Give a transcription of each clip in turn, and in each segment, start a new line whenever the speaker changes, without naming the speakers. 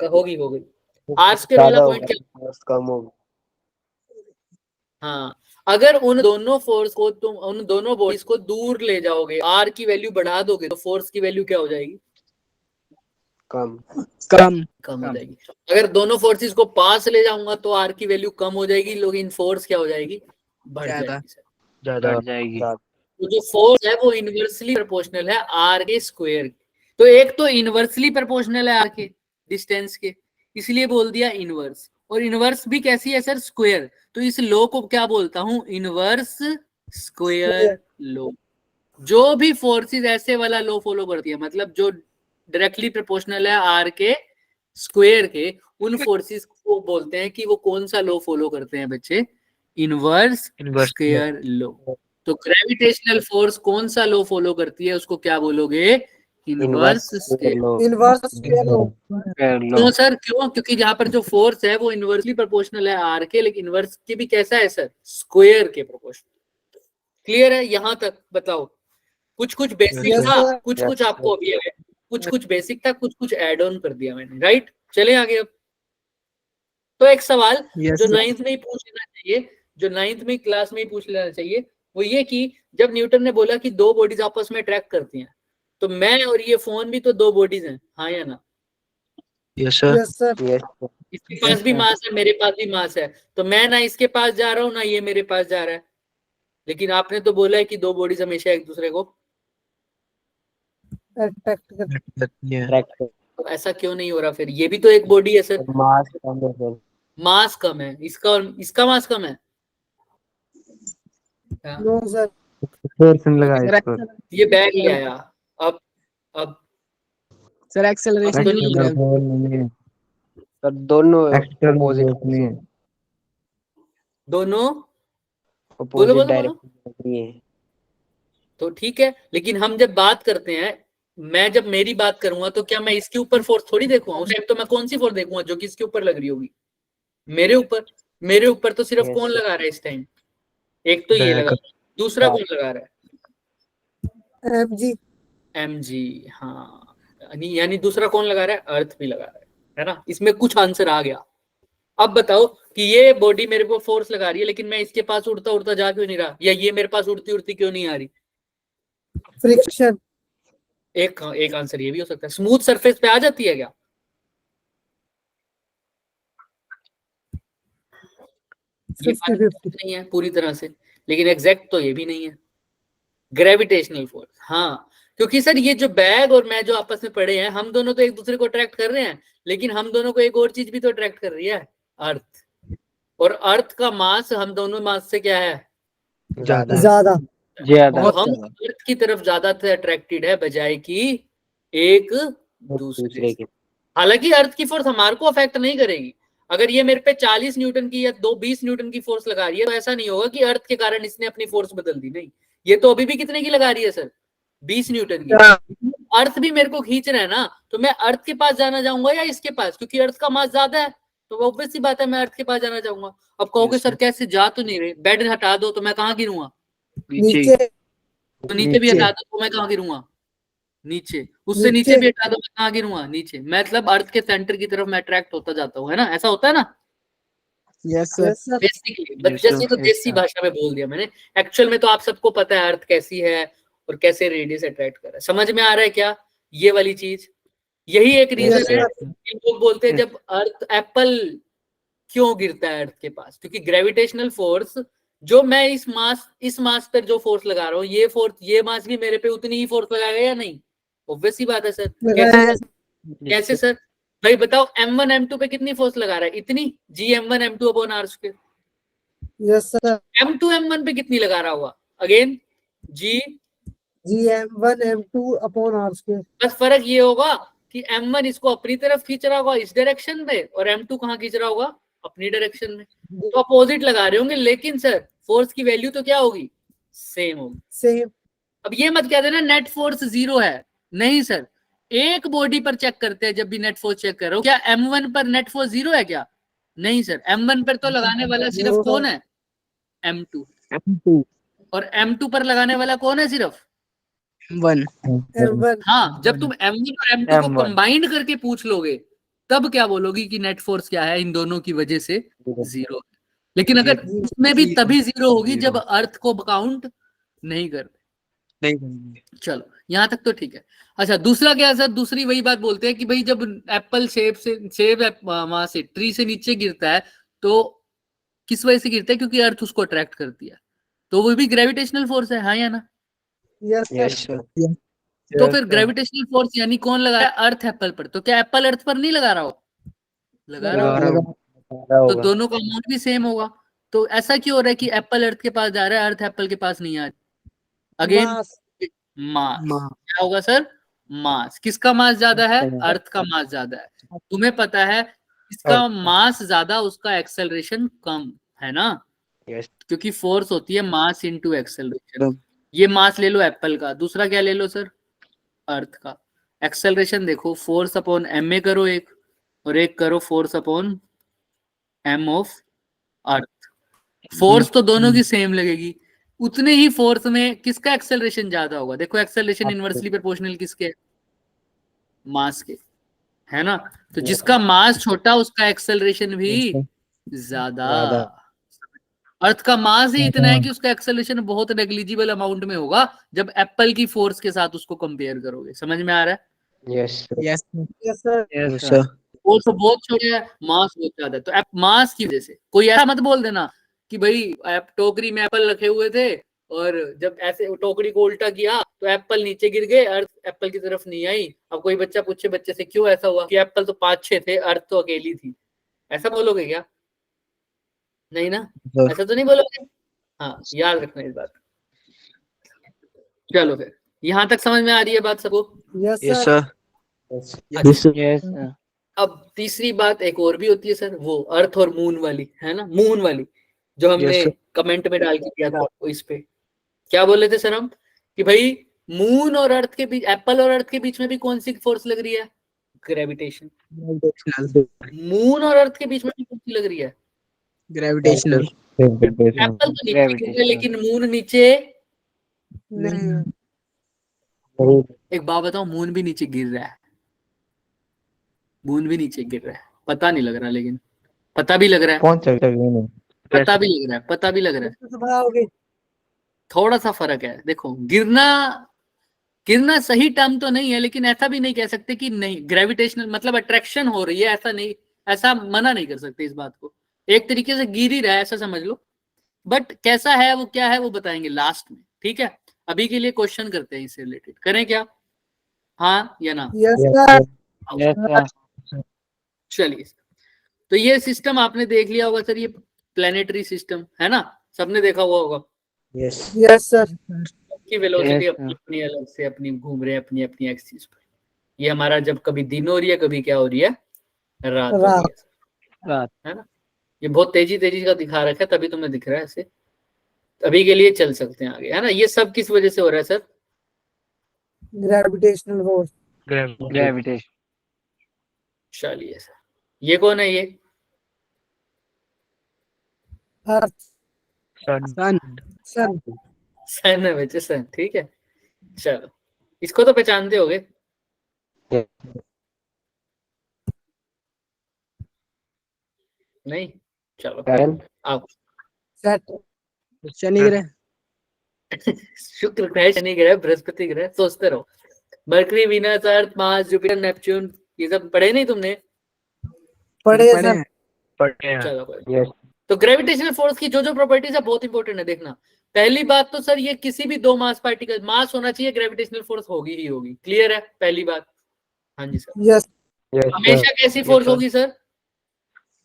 होगी are square वाला point क्या,
फोर्स कम होगी।
हाँ अगर उन दोनों फोर्स को तुम उन दोनों बॉडीज को दूर ले जाओगे, आर की वैल्यू बढ़ा दोगे तो फोर्स की वैल्यू क्या हो जाएगी,
कम
कम हो जाएगी। अगर दोनों फोर्सेस को पास ले जाऊंगा तो आर की वैल्यू कम हो जाएगी, लेकिन फोर्स क्या हो जाएगी, बढ़ जाएगी सर।
ज्यादा
जाएगी।
तो जो फोर्स है वो इनवर्सली प्रोपोर्शनल है आर के स्क्वायर। तो एक तो इनवर्सली प्रोपोर्शनल है आर के डिस्टेंस के, इसलिए बोल दिया इनवर्स। और इनवर्स भी कैसी है सर, स्क्वायर। तो इस लॉ को क्या बोलता हूं, इनवर्स स्क्वायर लॉ। जो भी फोर्सेस ऐसे वाला लॉ फॉलो करती है, मतलब जो डायरेक्टली प्रोपोर्शनल है आर के स्क्वायर के, उन फोर्सेस को बोलते हैं कि वो कौन सा लॉ फॉलो करते हैं बच्चे, इनवर्स स्क्वायर लॉ। तो ग्रेविटेशनल फोर्स कौन सा लॉ फॉलो करती है, उसको क्या बोलोगे, इनवर्स स्क्वायर लॉ। क्यों सर, क्यों, क्योंकि यहाँ पर जो फोर्स है वो इनवर्सली प्रोपोर्शनल है आर के, लेकिन इनवर्स के भी कैसा है सर, स्क्वायर के प्रोपोर्शनल। क्लियर है यहाँ तक, बताओ। कुछ कुछ बेसिक था, कुछ कुछ आपको अभी है, कुछ बेसिक था, कुछ ऐड ऑन कर दिया मैंने, राइट। चले आगे अब। तो एक सवाल जो नाइन्थ में ही पूछ लेना चाहिए, जो नाइन्थ में क्लास में ही पूछ लेना चाहिए, वो ये कि जब न्यूटन ने बोला कि दो बॉडीज आपस में अट्रैक्ट करती हैं, तो मैं और ये फोन भी तो दो बॉडीज हैं, हाँ या ना।
Yes sir.
इसके पास भी मास है, मेरे पास भी मास है, तो मैं ना इसके पास जा रहा हूँ ना ये मेरे पास जा रहा है। लेकिन आपने तो बोला है कि दो बॉडीज हमेशा एक दूसरे को
अट्रैक्ट
तो ऐसा क्यों नहीं हो रहा फिर, ये भी तो एक बॉडी है सर।
मास कम है सर।
मास कम है इसका और इसका मास कम है।
नो सर, फोर्स नहीं लगा इस पर।
ये बैग ले आया। अब
सर एक्सेलरेशन
तो नहीं
नहीं है।
सर दोनों अपोजिट नहीं है,
दोनों
अपोजिट
बोलो।
डायरेक्शन नहीं है।
तो ठीक है, लेकिन हम जब बात करते हैं, मैं जब मेरी बात करूंगा तो क्या मैं इसके ऊपर फोर्स थोड़ी देखूंगा, उस टाइम तो मैं कौन सी फोर्स देखूंगा जो कि इसके ऊपर लग रही होगी, मेरे ऊपर तो सिर्फ कौन लगा रहा है इस टाइम, एक तो ये लगा, दूसरा कौन लगा रहा है, एम जी। हाँ यानी दूसरा कौन लगा रहा है, अर्थ भी लगा रहा है ना। इसमें कुछ आंसर आ गया। अब बताओ कि ये बॉडी मेरे को फोर्स लगा रही है, लेकिन मैं इसके पास उड़ता उड़ता जा क्यों नहीं रहा, या ये मेरे पास उड़ती उड़ती क्यों नहीं आ रही,
फ्रिक्शन।
एक आंसर ये भी हो सकता है। स्मूथ सरफेस पे आ जाती है क्या, ये नहीं है पूरी तरह से, लेकिन एग्जैक्ट तो ये भी नहीं है। ग्रेविटेशनल फोर्स, हाँ, क्योंकि सर ये जो बैग और मैं जो आपस में पड़े हैं, हम दोनों तो एक दूसरे को अट्रैक्ट कर रहे हैं, लेकिन हम दोनों को एक और चीज भी तो अट्रैक्ट कर रही है, अर्थ। और अर्थ का मास हम दोनों मास से क्या है,
ज्यादा।
तो हम अर्थ की तरफ ज्यादा अट्रैक्टेड है बजाय कि एक दूसरे के। हालांकि अर्थ की फोर्स हमारे को अफेक्ट नहीं करेगी। अगर ये मेरे पे 40 न्यूटन की या 20 न्यूटन की फोर्स लगा रही है, तो ऐसा नहीं होगा कि अर्थ के कारण इसने अपनी फोर्स बदल दी, नहीं। ये तो अभी भी कितने की लगा रही है सर, 20 न्यूटन की। अर्थ भी मेरे को खींच रहा है ना, तो मैं अर्थ के पास जाना चाहूंगा या इसके पास, क्योंकि अर्थ का मास ज्यादा है, तो ऑब्वियस सी बात है मैं अर्थ के पास जाना चाहूंगा। अब कहोगे सर कैसे, जा तो नहीं रहे, बेड हटा दो तो मैं कहाँ गिरूंगा,
नीचे।
तो नीचे भी हटा दो तो मैं कहाँ गिरूंगा, नीचे। उससे नीचे भी हटा दो मैं कहाँ गिरूंगा, नीचे। मतलब अर्थ के सेंटर की तरफ मैं अट्रैक्ट होता जाता हूँ, है ना, ऐसा होता है ना।
Yes sir.
बेसिकली जैसे तो देसी भाषा में बोल दिया मैंने, एक्चुअल में तो आप सबको पता है अर्थ कैसी है और कैसे रेडियस अट्रैक्ट कर रहा है। समझ में आ रहा है क्या ये वाली चीज। यही एक रीजन है कि लोग बोलते हैं जब अर्थ एप्पल क्यों गिरता है अर्थ के पास, क्योंकि ग्रेविटेशनल फोर्स जो मैं इस मास पर जो फोर्स लगा रहा हूँ, ये मास भी मेरे पे उतनी ही फोर्स लगाएगा या नहीं, ऑब्वियस ही बात है सर। कैसे सर, भाई बताओ, M1 M2 पे कितनी फोर्स लगा रहा है, इतनी, G M1 M2 upon R square.
Yes sir.
M2 M1 पे कितनी लगा रहा होगा, again G
M1 M2 upon R square.
बस फर्क ये होगा कि M1 इसको अपनी तरफ खींच रहा होगा इस डायरेक्शन में, और M2 कहाँ खींच रहा होगा, अपनी डायरेक्शन में। तो अपोजिट लगा रहे होंगे, लेकिन सर फोर्स की वैल्यू तो क्या होगी, सेम होगी।
सेम।
अब ये मत कह देना नेट फोर्स 0 है, नहीं सर। एक बॉडी पर चेक करते हैं जब भी नेट फोर्स चेक करो, क्या M1 पर नेट फोर्स 0 है क्या, नहीं सर। M1 पर तो लगाने वाला सिर्फ कौन है, M2। और M2 पर लगाने वाला कौन है, सिर्फ
वन।
हाँ। जब तुम M1 और M2 को कंबाइंड करके पूछ लोगे तब क्या बोलोगी कि नेट फोर्स क्या है, इन दोनों की वजह से 0 है। लेकिन अगर उसमें भी तभी 0 होगी जब अर्थ को काउंट नहीं करते।
नहीं
चलो यहाँ तक तो ठीक है। अच्छा दूसरा क्या है सर, दूसरी वही बात बोलते हैं कि भाई जब एप्पल सेब वहां से ट्री से नीचे गिरता है तो किस वजह से गिरता है, क्योंकि अर्थ उसको अट्रैक्ट करती है, तो वो भी ग्रेविटेशनल फोर्स है, हाँ या ना।
Yes
yes
sir.
सर
तो फिर ग्रेविटेशनल फोर्स यानी कौन लगा रहा है, अर्थ एप्पल पर, तो क्या एप्पल अर्थ पर नहीं लगा रहा हो, लगा रहा हो, तो दोनों का अमाउंट भी सेम होगा। तो ऐसा क्यों हो रहा है कि एप्पल अर्थ के पास जा रहा है, अर्थ एप्पल के पास नहीं आ रही, अगेन
मास
मास। क्या होगा सर, मास। किसका मास ज्यादा है, अर्थ का मास ज्यादा है। तुम्हें पता है इसका मास ज्यादा, उसका एक्सेलरेशन कम है ना,
यस
क्योंकि फोर्स होती है मास इनटू एक्सेलरेशन। ये मास ले लो एप्पल का, दूसरा क्या ले लो सर, अर्थ का। एक्सेलरेशन देखो, फोर्स अपॉन एम ए करो एक, और एक करो force upon M of earth. Force तो दोनों की सेम लगेगी, उतने ही फोर्स में किसका एक्सेलरेशन ज्यादा होगा, देखो एक्सेलरेशन इनवर्सली प्रोपोर्शनल किसके, मास के, है ना। तो जिसका मास छोटा उसका एक्सेलरेशन भी ज्यादा। अर्थ का मास ही इतना है कि उसका एक्सेलरेशन बहुत नेग्लिजिबल अमाउंट में होगा जब एप्पल की फोर्स के साथ उसको कंपेयर करोगे। समझ में आ रहा है,
yes
yes sir.
Yes sir
force तो बहुत छोटा है, मास बहुत ज्यादा है। तो मास की वजह से कोई ऐसा मत बोल देना कि भाई टोकरी में एप्पल रखे हुए थे और जब ऐसे टोकरी को उल्टा किया तो एप्पल नीचे गिर गए, अर्थ एप्पल की तरफ नहीं आई। अब कोई बच्चा पूछे बच्चे से क्यों ऐसा हुआ, कि एप्पल तो 5-6 थे, अर्थ तो अकेली थी, ऐसा बोलोगे क्या, नहीं ना, ऐसा तो नहीं बोलोगे। हाँ याद रखना इस बात। चलो फिर यहाँ तक समझ में आ रही है बात सबको।
Yes
yes
sir.
Sir yes
अब तीसरी बात एक और भी होती है सर, वो अर्थ और मून वाली, है ना, मून वाली, जो हमने
Yes, sir.
कमेंट में डाल के किया था आपको। इस पे क्या बोले थे सर हम, कि भाई मून और अर्थ के बीच, एप्पल और अर्थ के बीच में भी कौन सी फोर्स लग रही है, ग्रेविटेशन। मून और अर्थ के बीच में भी कौन सी लग रही है,
ग्रेविटेशनल
एप्पल तो नीचे गिर रहा है लेकिन मून नीचे।
नहीं
एक बात बताओ, मून भी नीचे गिर रहा है, मून भी नीचे गिर रहा है, पता नहीं लग रहा, लेकिन पता भी लग रहा है, पता भी लग रहा है, पता भी लग रहा है।
बढ़ाओगे
थोड़ा सा फर्क है, देखो गिरना, गिरना सही टर्म तो नहीं है, लेकिन ऐसा भी नहीं कह सकते कि नहीं, ग्रेविटेशनल मतलब अट्रैक्शन हो रही है, ऐसा नहीं, ऐसा मना नहीं कर सकते इस बात को। एक तरीके से गिर ही रहा है ऐसा समझ लो, बट कैसा है वो, क्या है वो बताएंगे लास्ट में, ठीक है। अभी के लिए क्वेश्चन करते हैं इससे रिलेटेड, करें क्या, हाँ या ना।
Yes sir.
चलिए, तो ये सिस्टम आपने देख लिया होगा सर, ये प्लेनेटरी सिस्टम है ना, सबने देखा हुआ होगा।
Yes sir.
की वेलोसिटी अपनी अपनी अलग से अपनी घूम रहे हैं अपनी अपनी एक्सिस पर। ये हमारा जब कभी दिन हो रही है, कभी क्या हो रही है, रात हो रही है, है ना। ये बहुत तेजी तेजी का दिखा रखा है, तभी तुम्हें दिख रहा है ऐसे। अभी के लिए चल सकते हैं आगे, है ना। ये सब किस वजह से हो रहा है सर,
ग्रेविटेशनल फोर्स।
ग्रेविटेशन
चलिए सर, ये कौन है, ये
अर्थ
सन
सन।
सन है बच्चे, सन, ठीक है। चलो इसको तो पहचानते होगे, नहीं, चलो आप
सेट
शनि ग्रह
शुक्र ग्रह, शनि ग्रह, बृहस्पति ग्रह, सोचते रहो। मरकरी, वीनस, अर्थ, मार्स, जुपिटर, नेपच्यून, ये सब पढ़े नहीं तुमने,
पढ़े सर।
चलो तो ग्रेविटेशनल फोर्स की जो जो प्रॉपर्टीज है बहुत इंपॉर्टेंट है, देखना। पहली बात तो सर, ये किसी भी दो मास पार्टिकल, मास होना चाहिए, ग्रेविटेशनल फोर्स होगी ही होगी, क्लियर है पहली बात। हाँ जी सर।
यस
हमेशा कैसी फोर्स होगी सर,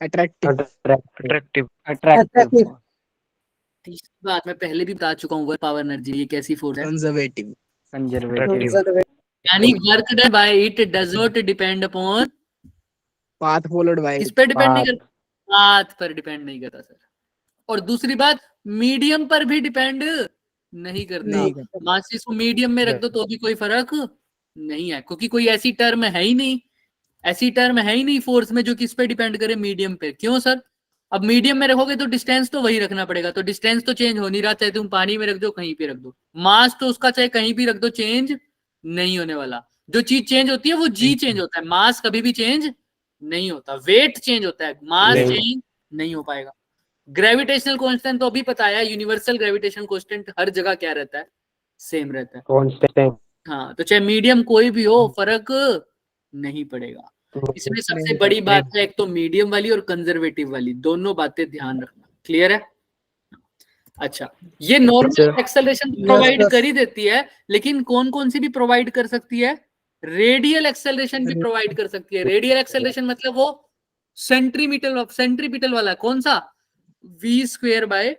अट्रैक्टिव
अट्रैक्टिव
तीसरी बात मैं पहले भी बता चुका हूँ, वर्क पावर एनर्जी, ये कैसी फोर्स है,
कंजर्वेटिव
यानी work done bye it does not depend upon,
path followed by
किस पर डिपेंड नहीं करता, पाथ पर डिपेंड नहीं करता सर। और दूसरी बात, मीडियम पर भी डिपेंड नहीं करता, मासिस को मीडियम में रख दो तो भी कोई फर्क नहीं है, क्योंकि कोई ऐसी टर्म है ही नहीं, ऐसी टर्म है ही नहीं फोर्स में जो किस पे डिपेंड करे, मीडियम पे। क्यों सर, अब मीडियम में रखोगे तो डिस्टेंस तो वही रखना पड़ेगा, तो डिस्टेंस तो चेंज हो नहीं रहा, चाहे तुम पानी में रख दो कहीं पे रख दो, मास तो उसका चाहे कहीं भी रख दो चेंज नहीं होने वाला। जो चीज चेंज होती है वो जी चेंज होता है, मास कभी भी चेंज नहीं होता, वेट चेंज होता है, मास
नहीं।
चेंज नहीं हो पाएगा। ग्रेविटेशनल कांस्टेंट तो अभी बताया, यूनिवर्सल ग्रेविटेशन कांस्टेंट हर जगह क्या रहता है, सेम रहता है।
कांस्टेंट।
हाँ, तो चाहे मीडियम कोई भी हो फर्क नहीं पड़ेगा। इसमें सबसे बड़ी बात है एक तो मीडियम वाली और कंजर्वेटिव वाली, दोनों बातें ध्यान रखना। क्लियर है? अच्छा, ये नॉर्मल एक्सेलरेशन प्रोवाइड
sir.
कर ही देती है, लेकिन कौन कौन सी भी प्रोवाइड कर सकती है, रेडियल एक्सेलरेशन भी प्रोवाइड कर सकती है। रेडियल एक्सेलरेशन मतलब वो सेंट्रीपिटल वाला, कौन सा, v²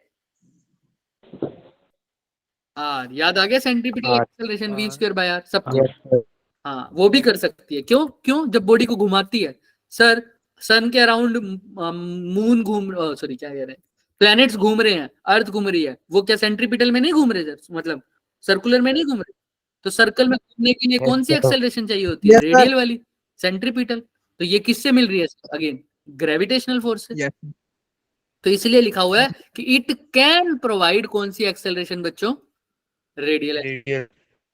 r, याद आ गया, सेंट्रीपिटल एक्सेलरेशन v²r सबको। हाँ, वो भी कर सकती है। क्यों क्यों? जब बॉडी को घुमाती है सर, सन के अराउंड मून घूम, सॉरी क्या कह रहे हैं, प्लैनेट्स घूम रहे हैं, अर्थ घूम रही है, वो क्या सेंट्रीपिटल में नहीं घूम रहे सर, मतलब सर्कुलर में नहीं घूम रहे? तो सर्कल में घूमने के लिए कौन सी एक्सेलरेशन चाहिए होती है?
Yes, sir.
रेडियल वाली, सेंट्रीपिटल। तो ये किससे मिल रही है? अगेन ग्रेविटेशनल फोर्स से।
Yes.
तो इसलिए लिखा हुआ है कि इट कैन प्रोवाइड कौन सी एक्सेलरेशन बच्चों? रेडियल।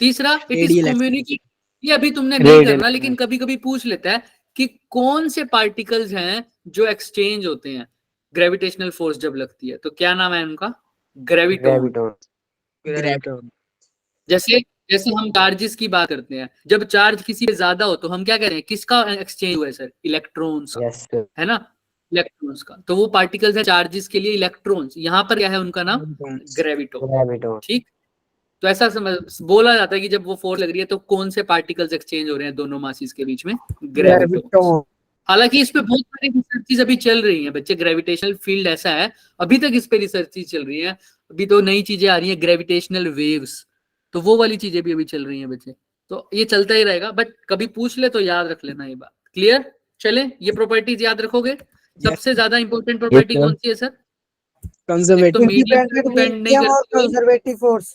तीसरा, इट इज
Radial
कम्युनिकेट, ये अभी तुमने नहीं
Radial
करना, लेकिन कभी कभी पूछ लेता है कि कौन से पार्टिकल्स हैं जो एक्सचेंज होते हैं ग्रेविटेशनल फोर्स जब लगती है, तो क्या नाम है उनका? ग्रेविटोन।
Graviton.
जैसे जैसे हम चार्जेस की बात करते हैं, जब चार्ज किसी पे ज्यादा हो तो हम क्या कह रहे हैं, किसका एक्सचेंज हुआ है सर? इलेक्ट्रॉन्स का, है ना, इलेक्ट्रॉन्स का। तो वो पार्टिकल्स है चार्जेस के लिए इलेक्ट्रॉन्स, यहाँ पर क्या है उनका नाम?
Gravitons.
ग्रेविटोन। ठीक, तो ऐसा समझ बोला जाता है कि जब वो फोर्स लग रही है तो कौन से पार्टिकल्स एक्सचेंज हो रहे हैं दोनों मासेस के बीच में? ग्रेविटोन।
Graviton.
हालांकि इस पे बहुत सारी रिसर्चेज अभी चल रही हैं बच्चे, ग्रेविटेशनल फील्ड ऐसा है, अभी तक इस पे रिसर्चेज चल रही है। अभी तो नई चीजें आ रही हैं, ग्रेविटेशनल वेव्स, तो वो वाली चीजें भी अभी चल रही हैं बच्चे। तो ये चलता ही रहेगा, बट कभी पूछ ले तो याद रख लेना ये बात। क्लियर? चले, ये प्रॉपर्टीज याद रखोगे। सबसे ज्यादा इंपॉर्टेंट प्रॉपर्टी कौन सी है सर? एक तो
Conservative.
मीडियम पे
Independent
डिपेंड नहीं
medium और
करती है।
conservative force.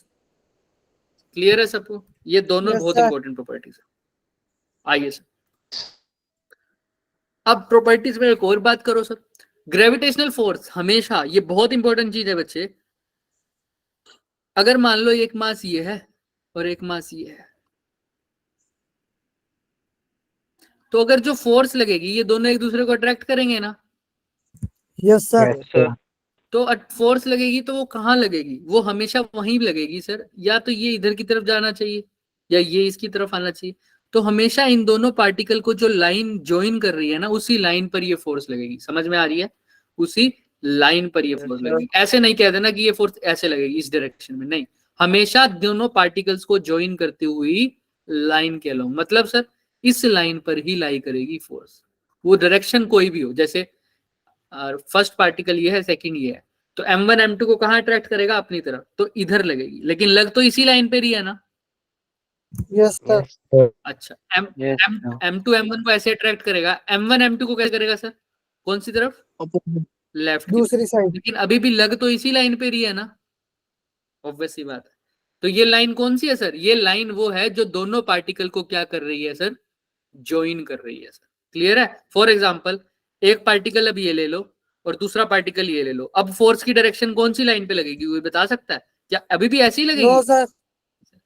क्लियर है सबको? ये दोनों
Yes,
बहुत
sir.
इंपॉर्टेंट प्रॉपर्टीज है। आइए सर, अब प्रॉपर्टीज में एक और बात करो सर। ग्रेविटेशनल फोर्स हमेशा, ये बहुत इंपॉर्टेंट चीज है बच्चे, अगर मान लो एक मास ये है और एक मास ये है, तो अगर जो फोर्स लगेगी ये दोनों एक दूसरे को अट्रैक्ट करेंगे ना।
Yes, sir.
तो फोर्स लगेगी तो वो कहाँ लगेगी? वो हमेशा वहीं लगेगी सर, या तो ये इधर की तरफ जाना चाहिए या ये इसकी तरफ आना चाहिए। तो हमेशा इन दोनों पार्टिकल को जो लाइन ज्वाइन कर रही है ना, उसी लाइन पर ये फोर्स लगेगी। समझ में आ रही है? उसी लाइन पर ये फोर्स लगेगी। ऐसे नहीं कह देना कि ये फोर्स ऐसे लगेगी इस डायरेक्शन में, नहीं, हमेशा दोनों पार्टिकल्स को ज्वाइन करती हुई लाइन के अलोंग, मतलब सर इस लाइन पर ही लाई करेगी फोर्स, वो डायरेक्शन कोई भी हो। जैसे फर्स्ट पार्टिकल ये है, सेकंड ये है, तो m1 m2 को कहाँ अट्रैक्ट करेगा? अपनी तरफ, तो इधर लगेगी, लेकिन लग तो इसी लाइन पे ही है ना।
Yes, sir.
अच्छा, m2 m1 को ऐसे अट्रैक्ट करेगा, m1 m2 को कैसे करेगा सर? कौन सी तरफ?
Opposite.
लेफ्ट।
दूसरी साइड.
लेकिन अभी भी लग तो इसी लाइन पे ही है ना, ऑब्वियस सी बात है। तो ये लाइन कौन सी है सर? ये लाइन वो है जो दोनों पार्टिकल को क्या कर रही है सर? ज्वाइन कर रही है सर। क्लियर है? फॉर एग्जाम्पल, एक पार्टिकल अब ये ले लो और दूसरा पार्टिकल ये ले लो, अब फोर्स की डायरेक्शन कौन सी लाइन पे लगेगी, वो बता सकता है क्या? अभी भी ऐसी लगेगी?
No, sir.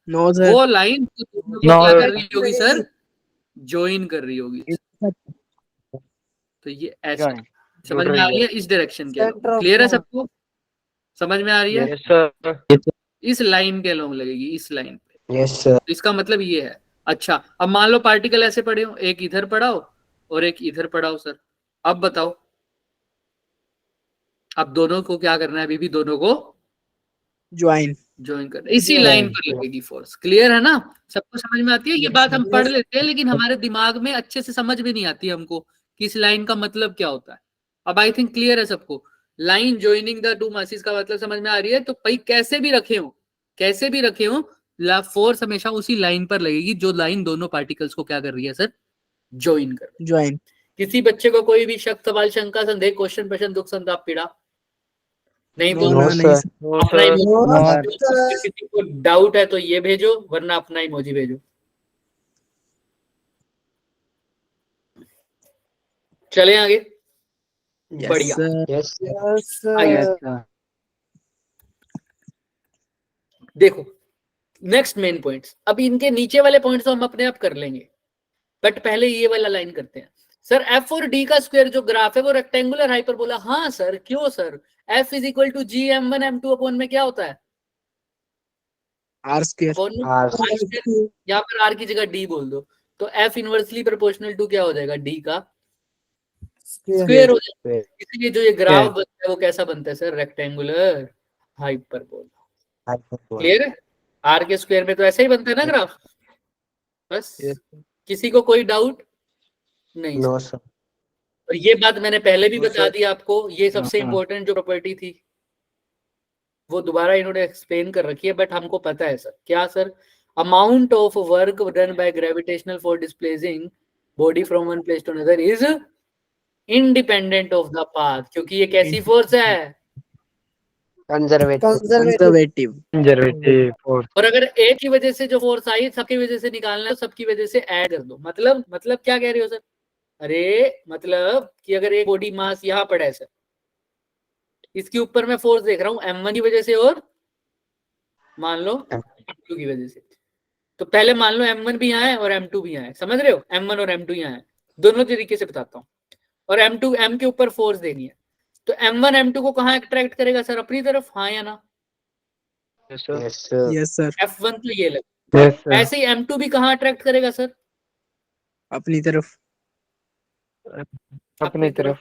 No, sir.
वो लाइन क्या कर रही होगी सर? ज्वाइन कर रही होगी। तो ये ऐसा समझ में आ रही है, इस डायरेक्शन के
Center of
क्लियर है
force.
सबको? समझ में आ रही है?
Yes,
इस लाइन के अलोंग लगेगी, इस लाइन पे।
sir.
तो इसका मतलब ये है। अच्छा, अब मान लो पार्टिकल ऐसे पड़े हो, एक इधर पड़ाओ और एक इधर पड़ाओ सर, अब बताओ, अब दोनों को क्या करना है? अभी भी दोनों को
Join.
ज्वाइन करना है, इसी लाइन पर लगेगी फोर्स। क्लियर है ना? सबको समझ में आती है? ये बात हम पढ़ लेते हैं, लेकिन हमारे दिमाग में अच्छे से समझ में नहीं आती हमको कि इस लाइन का मतलब क्या होता है। अब आई थिंक क्लियर है सबको। Line joining the two masses का मतलब समझ में आ रही है? तो भाई कैसे भी रखे हो, कैसे भी रखे हो, फोर्स हमेशा उसी लाइन पर लगेगी जो लाइन दोनों पार्टिकल्स को क्या कर रही है सर? ज्वाइन कर रही है।
Join.
किसी बच्चे को कोई भी शक, सवाल, शंका, संदेह, क्वेश्चन, प्रश्न, दुख, संताप, पीड़ा नहीं? तो
No, नहीं, sir.
अपना ही
No,
अगर किसी को डाउट है तो ये भेजो, वरना अपना इमोजी भेजो। चले आगे।
Yes,
बढ़िया।
sir.
Yes,
आइए
sir.
देखो, नेक्स्ट मेन पॉइंट्स। अब इनके नीचे वाले पॉइंट्स तो हम अपने आप कर लेंगे, बट पहले ये वाला लाइन करते हैं। सर एफ और डी का स्क्वायर जो ग्राफ है वो रेक्टेंगुलर हाइपरबोला। हाँ सर, क्यों sir? F is equal to G m1 m2 upon में क्या होता है?
R square.
अपॉन में
R
R स्क्वायर। यहाँ पर आर की जगह डी बोल दो, तो एफ इनवर्सली प्रोपोर्शनल टू क्या हो जाएगा? डी का स्क्वायर हो जाएगा। इसलिए जो ये ग्राफ बनता है वो कैसा बनता है सर? Rectangular hyperbola. क्लियर है? आर के स्क्वायर में तो ऐसा ही बनता है ना ग्राफ। बस किसी को कोई डाउट नहीं?
No sir.
और ये बात मैंने पहले भी
No,
बता
sir.
दी आपको, ये सबसे इंपॉर्टेंट जो प्रॉपर्टी थी वो दोबारा इन्होंने एक्सप्लेन कर रखी है, बट हमको पता है सर। क्या sir? Amount of work done by gravitational for displacing body from one place to another is independent of the path. क्योंकि ये कैसी फोर्स है?
Conservative
Conservative force.
और अगर एक की वजह से जो फोर्स आई सबकी वजह से निकालना है, सबकी वजह से ऐड कर दो। मतलब क्या कह रहे हो सर? अरे मतलब कि अगर एक बॉडी मास यहाँ पड़ा है सर, इसके ऊपर मैं फोर्स देख रहा हूँ m1 की वजह से और मान लो m2 की वजह से, तो पहले मान लो m1 भी यहाँ है और m2 भी यहाँ है। समझ रहे हो? m1 और m2 यहाँ है, दोनों तरीके से बताता हूँ। और m2 m के ऊपर फोर्स देनी है, तो m1 m2 को कहाँ अट्रैक्ट करेगा सर? अपनी तरफ। हाँ या ना?
Yes sir.
Yes sir.
f1 तो ये लगा। ऐसे ही m2 भी कहाँ अट्रैक्ट करेगा सर?
अपनी तरफ.
अपनी तरफ।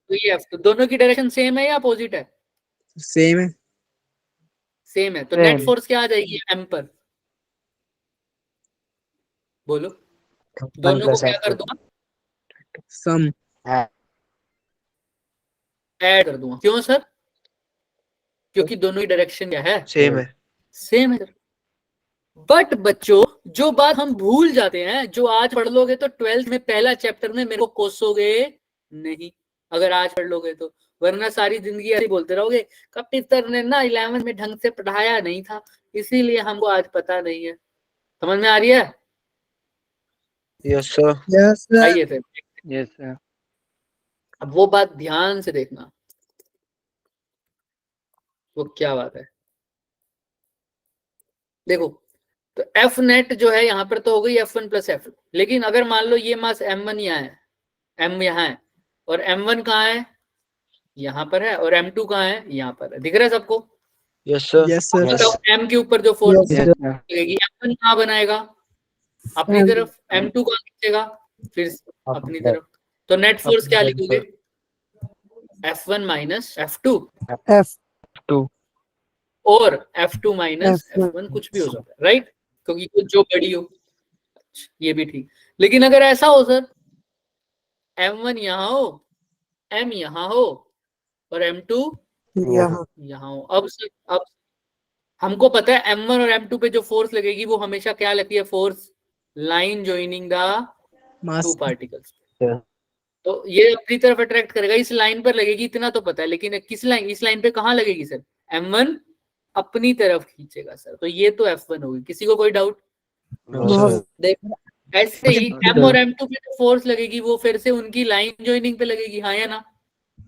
तो ये f2 दोनों की डायरेक्शन सेम है या अपोजिट है?
Same है.
सेम है। तो नेट फोर्स क्या आ जाएगी m पर? बोलो। दोनों को क्या कर दूंगा?
Sum.
ऐड कर दूंगा। क्यों सर? क्योंकि दोनों की डायरेक्शन क्या है?
Same है.
सेम है। बट बच्चों जो बात हम भूल जाते हैं, जो आज पढ़ लोगे तो 12th में पहला चैप्टर में मेरे को कोसोगे नहीं, अगर आज पढ़ लोगे तो। वरना सारी जिंदगी ऐसे बोलते रहोगे कपिल सर ने ना 11th में ढंग से पढ़ाया नहीं था, इसीलिए हमको आज पता नहीं है। समझ में आ रही है?
Yes sir.
Yes sir.
आइए फिर।
Yes sir.
अब वो बात ध्यान से देखना, वो क्या बात है। देखो, तो एफ नेट जो है यहाँ पर तो हो गई F1 प्लस F2, लेकिन अगर मान लो ये मास M1 यहाँ है, M यहाँ है, और M1 कहाँ है? यहाँ पर है, और M2 कहाँ है? यहाँ पर है। दिख रहा है सबको?
Yes sir.
Yes sir.
Yes.
M के ऊपर जो फोर्स
Yes, sir.
लगेगी M1 कहाँ बनाएगा? अपनी
M.
तरफ। M2 कहाँ खींचेगा? फिर अपनी तरफ। तो नेट फोर्स क्या लिखोगे? F1 minus F2
F.
और F2 माइनस
F1.
F1 कुछ भी हो सकता है, राइट? क्योंकि कुछ जो बड़ी हो। ये भी ठीक। लेकिन अगर ऐसा हो सर, M1 यहाँ हो, M यहाँ हो और M2
यहाँ.
यहाँ हो, अब हमको पता है M1 और M2 पे जो फोर्स लगेगी वो हमेशा क्या लगती है? Force line joining the
Mass.
Two particles.
Yeah.
तो ये अपनी तरफ अट्रैक्ट करेगा, इस लाइन पर लगेगी, इतना तो पता है। लेकिन किस लाइन, इस लाइन पे कहाँ लगेगी सर? M1 अपनी तरफ खींचेगा सर। तो ये तो F1 होगी। किसी को कोई डाउट?
No, sir.
देखो ऐसे ही M और M2 पे जो फोर्स लगेगी वो फिर से उनकी लाइन ज्वाइनिंग पे लगेगी। हाँ या ना?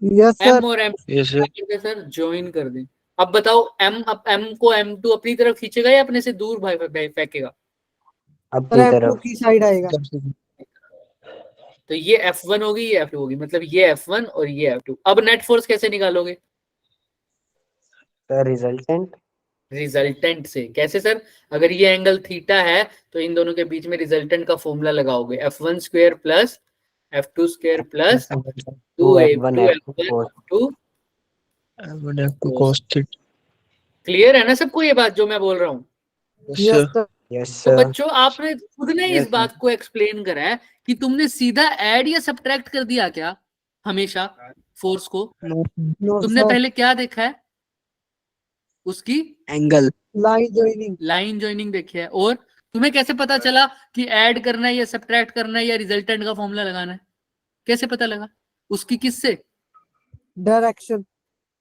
Yes sir.
M और M2
Yes, sir.
Sir join कर दें। अब बताओ M को M2 अपनी तरफ खींचेगा या अपने से दूर भाई फेंकेगा?
अपनी
F2
तरफ।
की साइड आएगा.
तो ये F1 होगी, ये F2 होगी, मतलब ये F1 और ये F2। अब नेट फोर्स कैसे निकालोगे?
Sir resultant.
रिजल्टेंट से। कैसे सर? अगर ये एंगल थीटा है तो इन दोनों के बीच में रिजल्टेंट का फॉर्मूला लगाओगे, F1 square plus F2 square plus 2F1
Cos theta.
Clear है ना सबको ये बात जो मैं बोल रहा हूँ?
Yes sir.
यस
तो
सर।
बच्चों आपने खुद ने इस
Yes,
बात को एक्सप्लेन करा है कि तुमने सीधा ऐड या सब्ट्रैक्ट कर दिया क्या हमेशा फोर्स को?
No.
No
तुमने
sir.
पहले क्या देखा है? उसकी
Angle.
Line joining.
Line joining देखी है। और तुम्हें कैसे पता चला कि ऐड करना है या सब्ट्रैक्ट करना है या रिजल्टेंट का फॉर्मूला लगाना है? कैसे पता लगा? उसकी किससे?
Direction.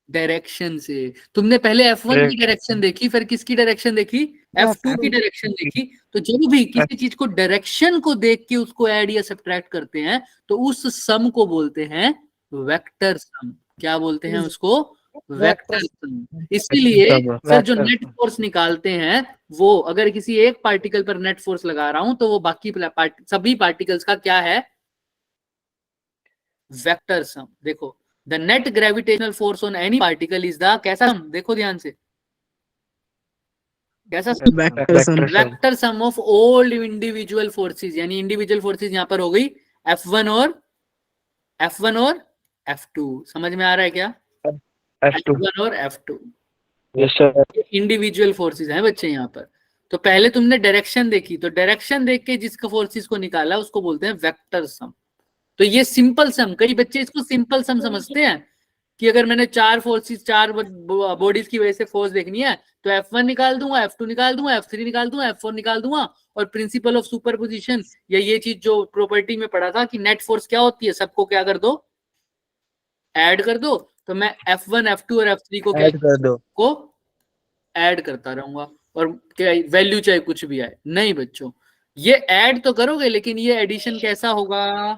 डायरेक्शन से। तुमने पहले F1 की डायरेक्शन देखी, फिर किसकी डायरेक्शन देखी? F2 की डायरेक्शन देखी। तो जब भी किसी चीज को डायरेक्शन को देख के उसको ऐड या सब्ट्रैक्ट करते हैं तो उस सम को बोलते हैं वेक्टर सम। क्या बोलते हैं उसको? Vector sum. इसीलिए सर जो नेट फोर्स निकालते हैं वो अगर किसी एक पार्टिकल पर नेट फोर्स लगा रहा हूं तो वो बाकी सभी पार्टिकल्स का क्या है? Vector sum. देखो the net gravitational force on any particle is the कैसा सम, देखो ध्यान से, कैसा
vector sum
vector sum of all individual forces, यानी इंडिविजुअल फोर्सेस यहाँ पर हो गई F1 और F2। समझ में आ रहा है क्या?
F2
F1 और F2
yes sir
individual forces हैं बच्चे यहाँ पर। तो पहले तुमने डायरेक्शन देखी, तो डायरेक्शन देख के जिसका फोर्सेस को निकाला उसको बोलते हैं वेक्टर सम। तो ये सिंपल सम, कई बच्चे इसको सिंपल सम समझते हैं कि अगर मैंने चार फोर्सेस, चार बॉडीज की वजह से फोर्स देखनी है तो F1 निकाल दूंगा, F2 निकाल दूंगा, F3 निकाल दूंगा, F4 निकाल दूंगा, और प्रिंसिपल ऑफ सुपरपोजिशन या ये चीज जो प्रॉपर्टी में पढ़ा था कि नेट फोर्स क्या होती है, सबको क्या कर दो, ऐड कर दो। तो मैं F1, F2 और F3 को क्या
ऐड कर दो।
को ऐड करता रहूंगा, और क्या वैल्यू चाहे कुछ भी आए। नहीं बच्चों, ये ऐड तो करोगे लेकिन ये एडिशन कैसा होगा?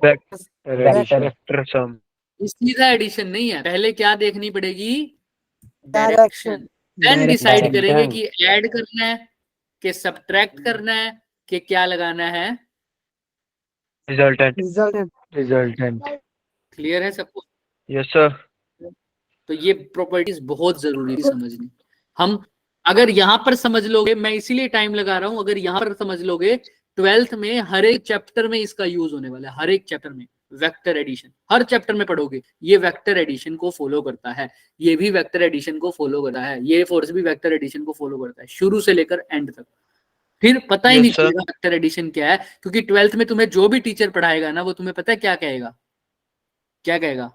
वेक्टर सम
सीधा एडिशन नहीं है, पहले क्या देखनी पड़ेगी?
डायरेक्शन।
Then decide
Direction.
करेंगे कि ऐड करना है कि सब्ट्रैक्ट करना है कि क्या लगाना है।
रिजल्टेंट
क्लियर है सबको?
yes sir
तो ये प्रॉपर्टीज बहुत जरूरी है समझनी। हम अगर यहाँ पर समझ लोगे, मैं इसीलिए टाइम लगा रहा हूं, अगर यहाँ पर समझ लोगे 12th में हर एक चैप्टर में इसका यूज होने वाला है। हर एक चैप्टर में वेक्टर एडिशन, हर चैप्टर में पढ़ोगे, ये वेक्टर एडिशन को फॉलो करता है, ये भी वेक्टर एडिशन को फॉलो करता है, ये फोर्स भी वेक्टर एडिशन को फॉलो करता है, शुरू से लेकर एंड तक। फिर पता ही
Yes,
नहीं
sir.
चलेगा वेक्टर एडिशन क्या है, क्योंकि 12th में तुम्हें जो भी टीचर पढ़ाएगा ना, वो तुम्हें पता है क्या कहेगा? क्या कहेगा?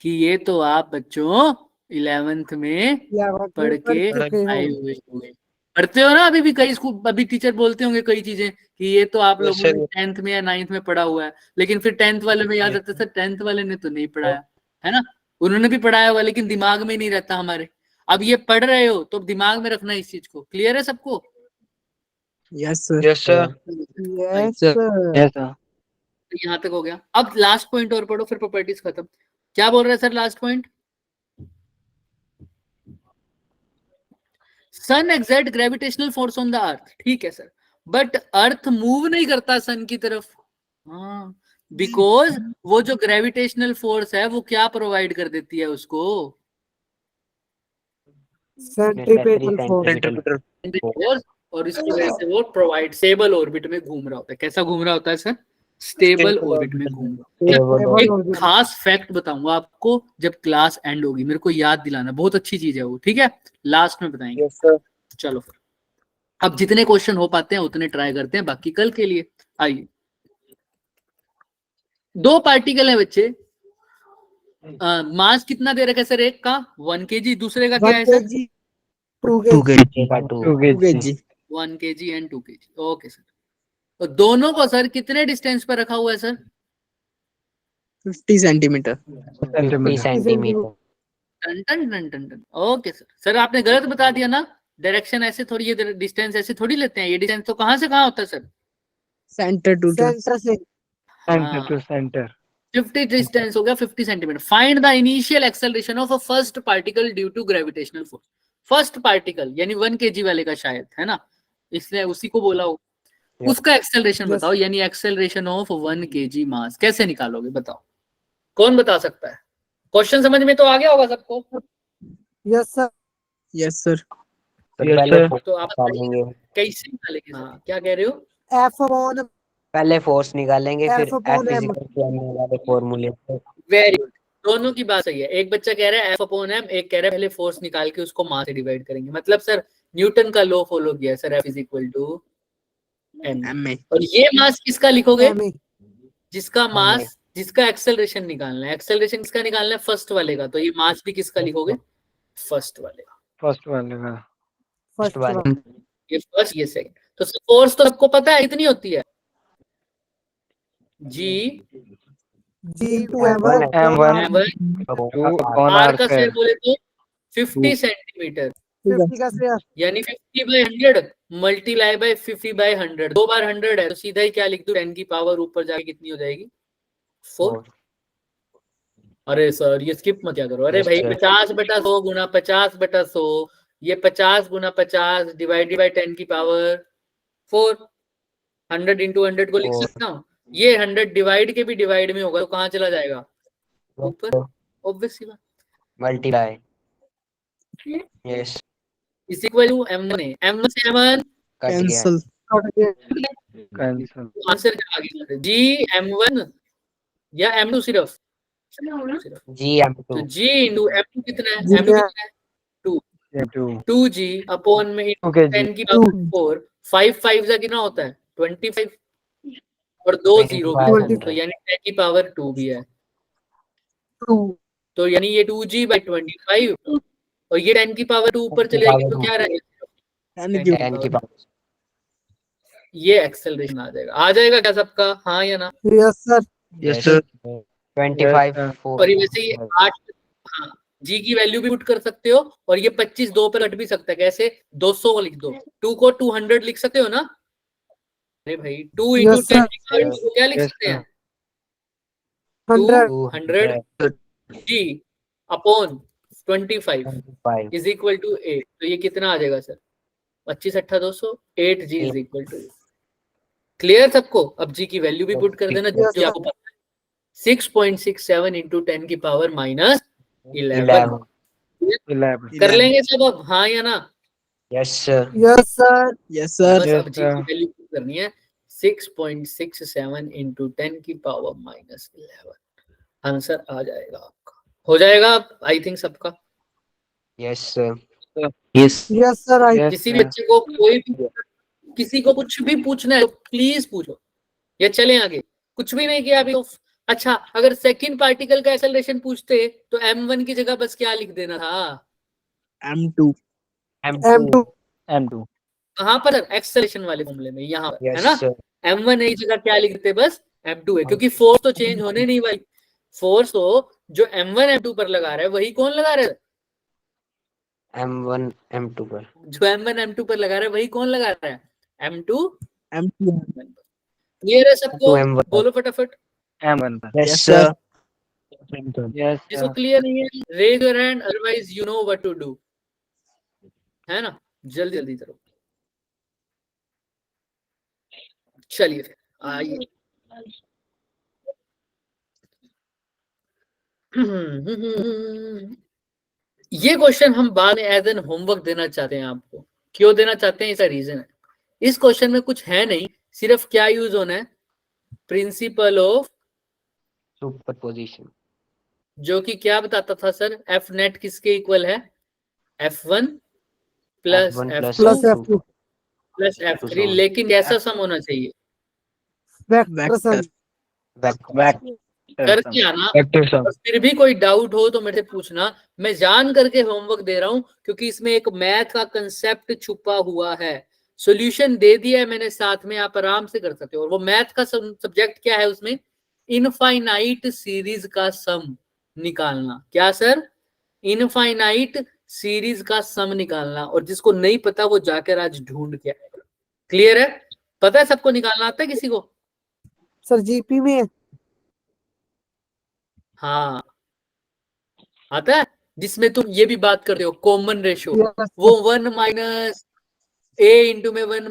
कि ये तो आप बच्चों 11th में पढ़ के आए हुए होंगे, पढ़ते हो ना अभी भी। कई स्कूल अभी टीचर बोलते होंगे कई चीजें कि ये तो आप
Yes,
लोगों
sir.
ने 10th में या 9th में पढ़ा हुआ है, लेकिन फिर 10th वाले में याद आता है, सर 10th वाले ने तो नहीं पढ़ाया है ना। उन्होंने भी पढ़ाया हुआ लेकिन दिमाग में नहीं रहता हमारे। अब ये पढ़ रहे हो तो दिमाग में रखना इस चीज को। क्लियर है सबको?
Yes sir.
yes sir
yes
sir.
Sir.
yes sir
यहाँ तक हो गया। अब लास्ट पॉइंट और पढ़ो, फिर प्रॉपर्टीज खत्म। क्या बोल रहे हैं sir last point? Sun exert gravitational force on the earth. ठीक है सर, बट अर्थ मूव नहीं करता सन की तरफ। हाँ, बिकॉज वो जो ग्रेविटेशनल फोर्स है वो क्या प्रोवाइड कर देती है उसको?
Centripetal force.
फोर्स, और इसकी वजह से वो प्रोवाइड स्टेबल ऑर्बिट में घूम रहा होता है। कैसा घूम रहा होता है सर? स्टेबल ऑर्बिट में घूम रहा होता है। एक खास फैक्ट बताऊंगा आपको जब क्लास एंड होगी, मेरे को याद दिलाना, बहुत अच्छी चीज है वो। ठीक है, लास्ट में बताएंगे।
yes sir
चलो फिर अब जितने क्वेश्चन हो पाते हैं उतने ट्राई करते हैं, बाकी कल के लिए। आइए, दो पार्टिकल है बच्चे, मास कितना दे रखा है सर? एक का 1 kg, दूसरे का क्या है sir?
2
kg
1 kg and 2 kg। Okay sir, तो दोनों को सर कितने डिस्टेंस पर रखा हुआ है सर?
50 सेंटीमीटर।
50 सेंटीमीटर
टन टन टन टन टन। ओके सर, सर आपने गलत बता दिया ना, डायरेक्शन ऐसे थोड़ी, ये डिस्टेंस ऐसे थोड़ी लेते हैं। ये डिस्टेंस तो कहां से कहां होता है सर?
सेंटर टू
सेंटर से।
सेंटर टू सेंटर
50 डिस्टेंस हो गया 50 centimetre. Find the initial acceleration of a first particle due to gravitational force. First particle यानी 1 kg वाले का शायद, है ना, इसलिए उसी को बोला हो। उसका एक्सेलरेशन
Yes.
बताओ, यानी एक्सेलरेशन ऑफ 1 kg मास कैसे निकालोगे बताओ? कौन बता सकता है? क्वेश्चन समझ में तो आ गया होगा सबको?
Yes sir.
Yes sir.
yes sir
तो आप कैसे निकालेंगे? हाँ, क्या कह रहे हो?
एफ अपॉन
पहले फोर्स निकालेंगे
F
फिर
upon
F
M.
Equal to m वाले फॉर्मूले से।
वेरी गुड, दोनों की बात सही है। एक बच्चा कह रहा है F अपॉन M, एक कह रहा है पहले फोर्स निकाल के उसको मास से डिवाइड करेंगे। मतलब सर न्यूटन का लॉ फॉलो किया sir, F is equal to m।
M
और ये मास किसका लिखोगे?
ME।
जिसका मास, जिसका एक्सेलरेशन निकालना है। एक्सेलरेशन किसका निकालना है? फर्स्ट वाले का। तो ये मास भी किसका लिखोगे? फर्स्ट वाले का।
फर्स्ट वाले का
फर्स्ट
वाले।
वन।
ये फर्स्ट, ये सेकंड। तो फोर्स तो सबको पता है कितनी होती है? G
G to M1
M1
R
R
का
square
शेयर बोले तो 50 सेंटीमीटर,
50 का स्क्वायर।
यानी 50/100 मल्टीप्लाई बाय 50/100। 2 बार 100 है तो सीधा ही क्या लिख दूं? 10 की पावर ऊपर जाके कितनी हो जाएगी? 4। अरे सर ये स्किप मत क्या करो। अरे
Yes,
भाई
sir.
50/100 गुना 50/100, ये 50 गुना 50 डिवाइडेड बाय 10 की पावर 4। 100 into 100 को लिख
Four.
सकता हूँ। ये 100 डिवाइड के भी डिवाइड में होगा तो कहाँ चला जाएगा? ऊपर, ऑब्वियस सी बात।
Multiply. Yes,
is equal to m1 है, m1 से m1
कट गया।
कैंसल
कट गया।
कैंसिल।
आंसर क्या आ गया? g m1 या m2 सिर्फ?
जी
तो
m2
g इंटू m2 कितना है?
जी
m2
क्या?
कितना है? 2
2
2g अपॉन में
Okay,
10 की पावर 4, 5 5 का कितना होता है? 25 और 2 0 भी है,
25।
तो यानी 10 की पावर 2 भी है,
2
तो यानी ये 2g by 25 और ये 10 की पावर 2 ऊपर चले जाएगी तो क्या रहेगा?
10 की
10 की पावर।
ये एक्सेलरेशन आ जाएगा। आ जाएगा क्या सबका? हाँ या ना?
Yes sir.
यस सर
25
और ये वैसे ही 8, हाँ, जी की वैल्यू भी पुट कर सकते हो और ये 25 2 पर कट भी सकता है। कैसे? 200 को लिख दो, 2 को 200 लिख सकते हो ना? अरे भाई 2 इंटू
Yes, sir.
10 क्या लिख
Yes,
सकते हैं?
100
200 G upon 25
25
is equal to 8, तो ये कितना आ जाएगा सर? 25 8 200, 8 G is equal to. Clear सबको? अब जी की वैल्यू भी पुट कर देना
Yes,
जो आपको पता है, 6.67 इंटू 10 की पावर माइनस 11।
11
कर लेंगे सब अब? हाँ या ना?
Yes sir.
Yes sir.
Yes sir
बस
Yes,
अब जी
sir.
की वैल्यू पुट करनी है, 6.67 इंटू 10 की पावर माइनस 11। आंसर आ जाएगा आपका। हो जाएगा आई थिंक सबका।
Yes sir.
Yes
yes sir. I
किसी भी बच्चे को कोई भी, किसी को कुछ भी पूछना है तो प्लीज पूछो या चले आगे। कुछ भी नहीं किया अभी तो। अच्छा, अगर सेकंड पार्टिकल का एक्सेलरेशन पूछते तो m1 की जगह बस क्या लिख देना था?
M2
M2
M2
कहाँ पर? एक्सेलरेशन वाले फॉर्मूले में, यहाँ पर, है
यस
ना?
सर।
m1 एक जगह क्या लिखते? बस m2 है, क्योंकि फोर्स तो चेंज होने नहीं वाली। फोर्स तो जो m1 m2 पर लगा रहा है वही कौन लगा रहा है?
M1 M2 पर।
जो m1 m2 पर लगा रहा है वही कौन लगा रहा है? m2
M2
क्लियर है सबको?
2 M1
बोलो फटाफट।
M1
yes sir.
Yes
जिसको
sir.
क्लियर नहीं है raise your hand, otherwise you know what to do, है ना? जल्दी जल्दी करो। चलिए फिर आइए। ये क्वेश्चन हम बाद में एज एन होमवर्क देना चाहते हैं आपको। क्यों देना चाहते हैं? इसका रीजन है, इस क्वेश्चन में कुछ है नहीं, सिर्फ क्या यूज होना है? Principle of,
superposition.
जो कि क्या बताता था सर? एफ नेट किसके इक्वल है? F1 plus
F1
F2
plus F2
plus F3, लेकिन कैसा सम होना चाहिए?
Vector sum.
करके आना।
Vector sum.
और फिर भी कोई डाउट हो तो मेरे से पूछना। मैं जान करके होमवर्क दे रहा हूं क्योंकि इसमें एक मैथ का कंसेप्ट छुपा हुआ है। सॉल्यूशन दे दिया है मैंने साथ में, आप आराम से कर सकते हो। और वो मैथ का सब्जेक्ट क्या है? उसमें इनफाइनाइट सीरीज का सम निकालना। क्या सर? इनफाइनाइट सीरीज का सम निकालना। और जिसको नहीं पता वो जाकर आज ढूंढ के आएगा। क्लियर है? पता है सबको? निकालना आता है किसी को?
सर जीपी में है।
हाँ आता है, जिसमें तुम ये भी बात करते हो कॉमन रेशियो,
Yes,
वो 1 माइनस ए इंटू में 1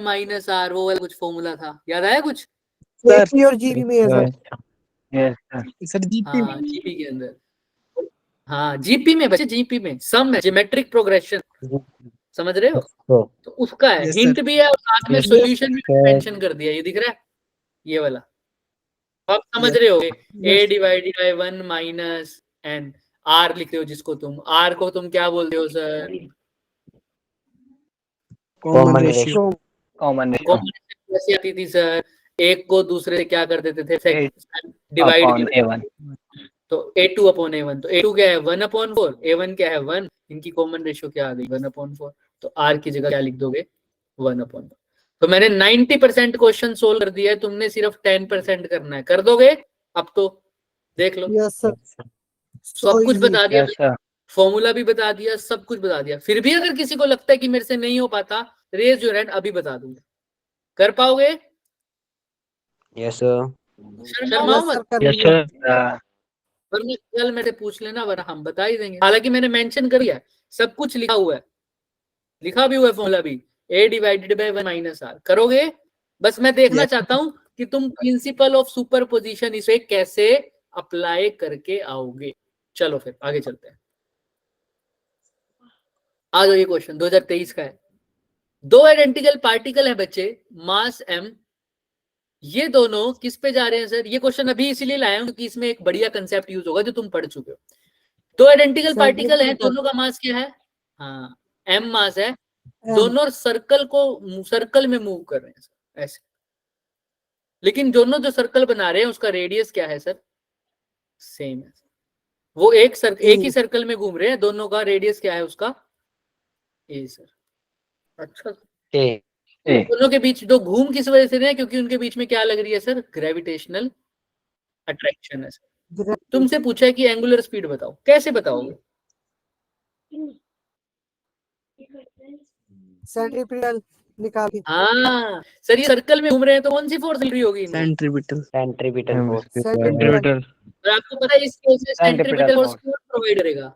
माइनस आर, वो वाला कुछ फॉर्मूला था, याद आया कुछ?
सर।
AP और जीपी में है sir.
Yes sir.
Sir GP
हाँ जीपी के अंदर। हाँ जीपी में बच्चे, जीपी में सम है, ज्योमेट्रिक प्रोग्रेशन, समझ रहे हो? तो उसका है,
Yes,
हिंट
sir.
भी है और साथ में
Yes,
सॉल्यूशन भी
sir.
मेंशन कर दिया। ये दिख रहा है ये वाला? तो आप समझ
Yes.
रहे होगे।
Yes.
a divided by 1 minus N, R लिखते हो जिसको तुम, आर को तुम क्या बोलते हो sir?
Common ratio
Common ratio.
Common कैसे आती थी सर? एक को दूसरे से क्या कर देते थे? Divide
Upon A1.
तो a2 अपॉन a1, तो a2 क्या है? 1/4, a1 क्या है? 1। इनकी कॉमन रेशियो क्या आ गई? 1/4। तो r की जगह क्या लिख दोगे? 1/4। तो मैंने 90% क्वेश्चन सोल्व कर दिया है, तुमने सिर्फ 10% करना है। कर दोगे? अब तो देख लो,
यस सर।
सब कुछ बता दिया,
Yes sir.
फॉर्मूला भी बता दिया, सब कुछ बता दिया। फिर भी अगर किसी को लगता है कि मेरे से नहीं हो पाता, रेज योर हैंड, अभी बता दूंगा। कर पाओगे?
Yes sir.
शर्माओ मत,
Yes sir.
वरना कल मेरे पूछ लेना, वरना हम बता ही देंगे। हालांकि मैंने मेंशन कर दिया है, सब कुछ लिखा हुआ है, लिखा भी हुआ है फॉर्मूला भी, a divided by 1 minus R. करोगे? बस मैं देखना
Yes.
चाहता हूं कि तुम प्रिंसिपल ऑफ सुपरपोजिशन इसे कैसे अप्लाई करके आओगे। चलो फिर आगे चलते हैं। आ जाओ, ये क्वेश्चन 2023 का है। दो आइडेंटिकल पार्टिकल है बच्चे, मास m, ये दोनों किस पे जा रहे हैं सर? ये क्वेश्चन अभी इसीलिए लाया हूं क्योंकि इसमें एक बढ़िया कंसेप्ट यूज होगा जो तुम पढ़ चुके हो। दो आइडेंटिकल पार्टिकल है, दोनों का मास क्या है? हाँ, m मास है, दोनों सर्कल में मूव कर रहे हैं सर, ऐसे। लेकिन दोनों जो सर्कल बना रहे हैं उसका रेडियस क्या है सर? सेम है। वो एक ही सर्कल में घूम रहे हैं, दोनों का रेडियस क्या है उसका? ए सर। अच्छा,
A.
दोनों के बीच दो घूम किस वजह से रहे हैं? क्योंकि उनके बीच में क्या लग रही है सर? ग्रेविटेशनल अट्रैक्शन है सर। तुमसे पूछा है कि एंगुलर स्पीड बताओ, कैसे बताओगे?
सेंट्रीपिटल निकाल के।
हाँ सर, ये सर्कल में घूम रहे हैं तो कौन सी फोर्स मिल रही होगी इनको?
सेंट्रीपिटल।
Centripetal force.
सेंटीमीटर।
और आपको पता है इस केस में सेंट्रीपिटल फोर्स कौन प्रोवाइड करेगा?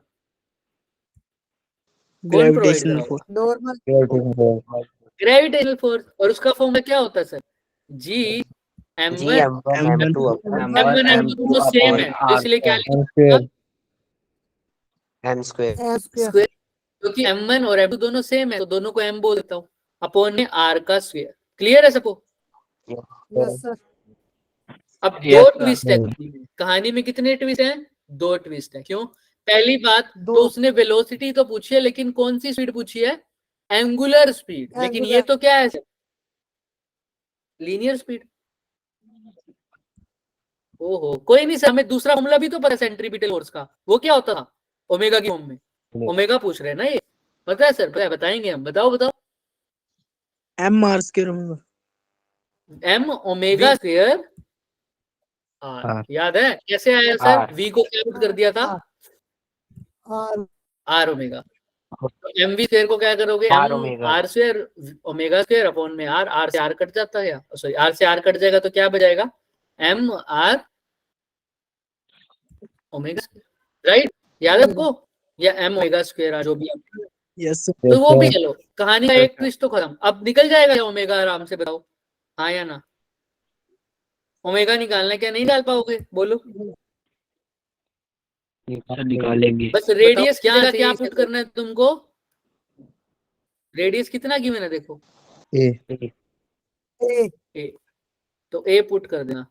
कौन प्रोवाइड
ग्रेविटेशनल
करेगा?
फोर्स।
Normal
gravitational force. और उसका फॉर्मूला क्या होता है सर? जी m1
G M1 M2
m1 m2 दोनों सेम है, तो इसलिए क्या लिखा?
M square.
m square
square, क्योंकि m1 और m2 दोनों सेम है तो दोनों को m बोल देता हूँ, अपॉन में r का स्क्वायर। क्लियर है सबको?
Yes sir.
अब
Yes,
दो
sir.
ट्विस्ट है कहानी में। कितने ट्विस्ट हैं? दो ट्विस्ट है। क्यों? पहली बात
दो।
तो उसने वेलोसिटी तो पूछी है, लेकिन कौन सी स्पीड पूछी है? Angular speed. लेकिन ये तो क्या है? Linear speed. ओहो, कोई नहीं सर, हमें दूसरा फॉर्मूला भी तो पता है सेंट्रीपिटल फोर्स का। वो क्या होता था? ओमेगा की फॉर्म में। ओमेगा पूछ रहे हैं ना ये, पता है सर? पता है, बताएंगे हम। बताओ बताओ।
एम आर स्क्वायर होगा।
m omega square r। याद है कैसे आया सर? v को क्या पुट कर दिया था?
और
r ओमेगा। तो एम वी स्क्वायर को क्या करोगे?
R
m
omega.
r square omega square upon में r से r कट जाता है, सॉरी r से r कट जाएगा तो क्या बचेगा? m r omega square, right? याद है आपको? या m ओमेगा स्क्वायर जो भी है।
यस
तो वो भी चलो, कहानी का एक ट्विस्ट तो खत्म। अब निकल जाएगा क्या ओमेगा आराम से? बताओ हाँ या ना। ओमेगा निकालना, क्या नहीं निकाल पाओगे? बोलो।
निकालेंगे।
बस रेडियस क्या पुट करना है तुमको? रेडियस कितना गिवन है देखो?
ए।
ए। तो ए पुट कर देना।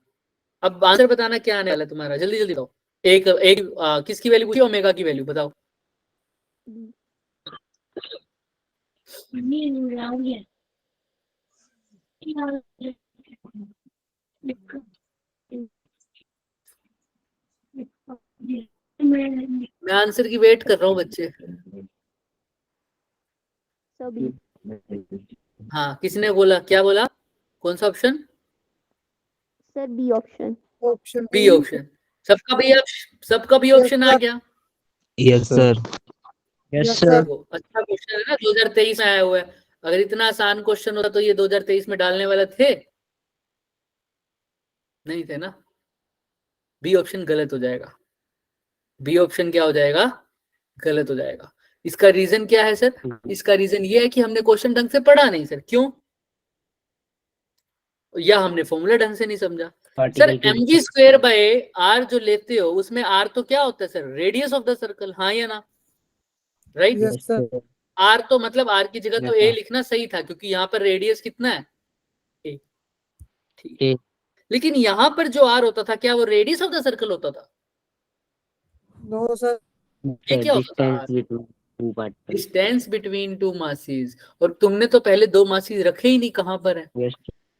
अब आंसर बताना क्या आने वाला है तुम्हारा, जल्दी जल्दी बताओ। किसकी वैल्यू पूछी? ओमेगा की वैल्यू बताओ। मैं आंसर की वेट कर रहा हूँ बच्चे। हाँ, किसने बोला? क्या बोला? कौन सा option?
Sir B option.
Option
B option. सबका बी ऑप्शन आ गया?
Yes sir. Yes sir.
देखो, अच्छा क्वेश्चन है ना, 2023 में आया हुआ है। अगर इतना आसान क्वेश्चन होता तो ये 2023 में डालने वाला थे? नहीं थे ना। बी ऑप्शन गलत हो जाएगा। बी ऑप्शन क्या हो जाएगा? गलत हो जाएगा। इसका रीजन क्या है सर? इसका रीजन ये है कि हमने क्वेश्चन ढंग से पढ़ा नहीं सर। क्यों? या हमने फॉर्मूला ढंग से नहीं समझा। Sir M G square by R जो लेते हो उसमें आर तो क्या होता है sir? Radius of the circle. हाँ या ना? राइट?
Yes sir.
आर तो मतलब आर की जगह तो ए लिखना सही था, क्योंकि यहाँ पर रेडियस कितना है? ए। ठीक। लेकिन यहाँ पर जो आर होता था, क्या वो रेडियस ऑफ द सर्कल होता था?
No sir.
ये क्या होता था? Distance between two masses. और तुमने तो पहले दो मासेस रखे ही नहीं, कहाँ पर है?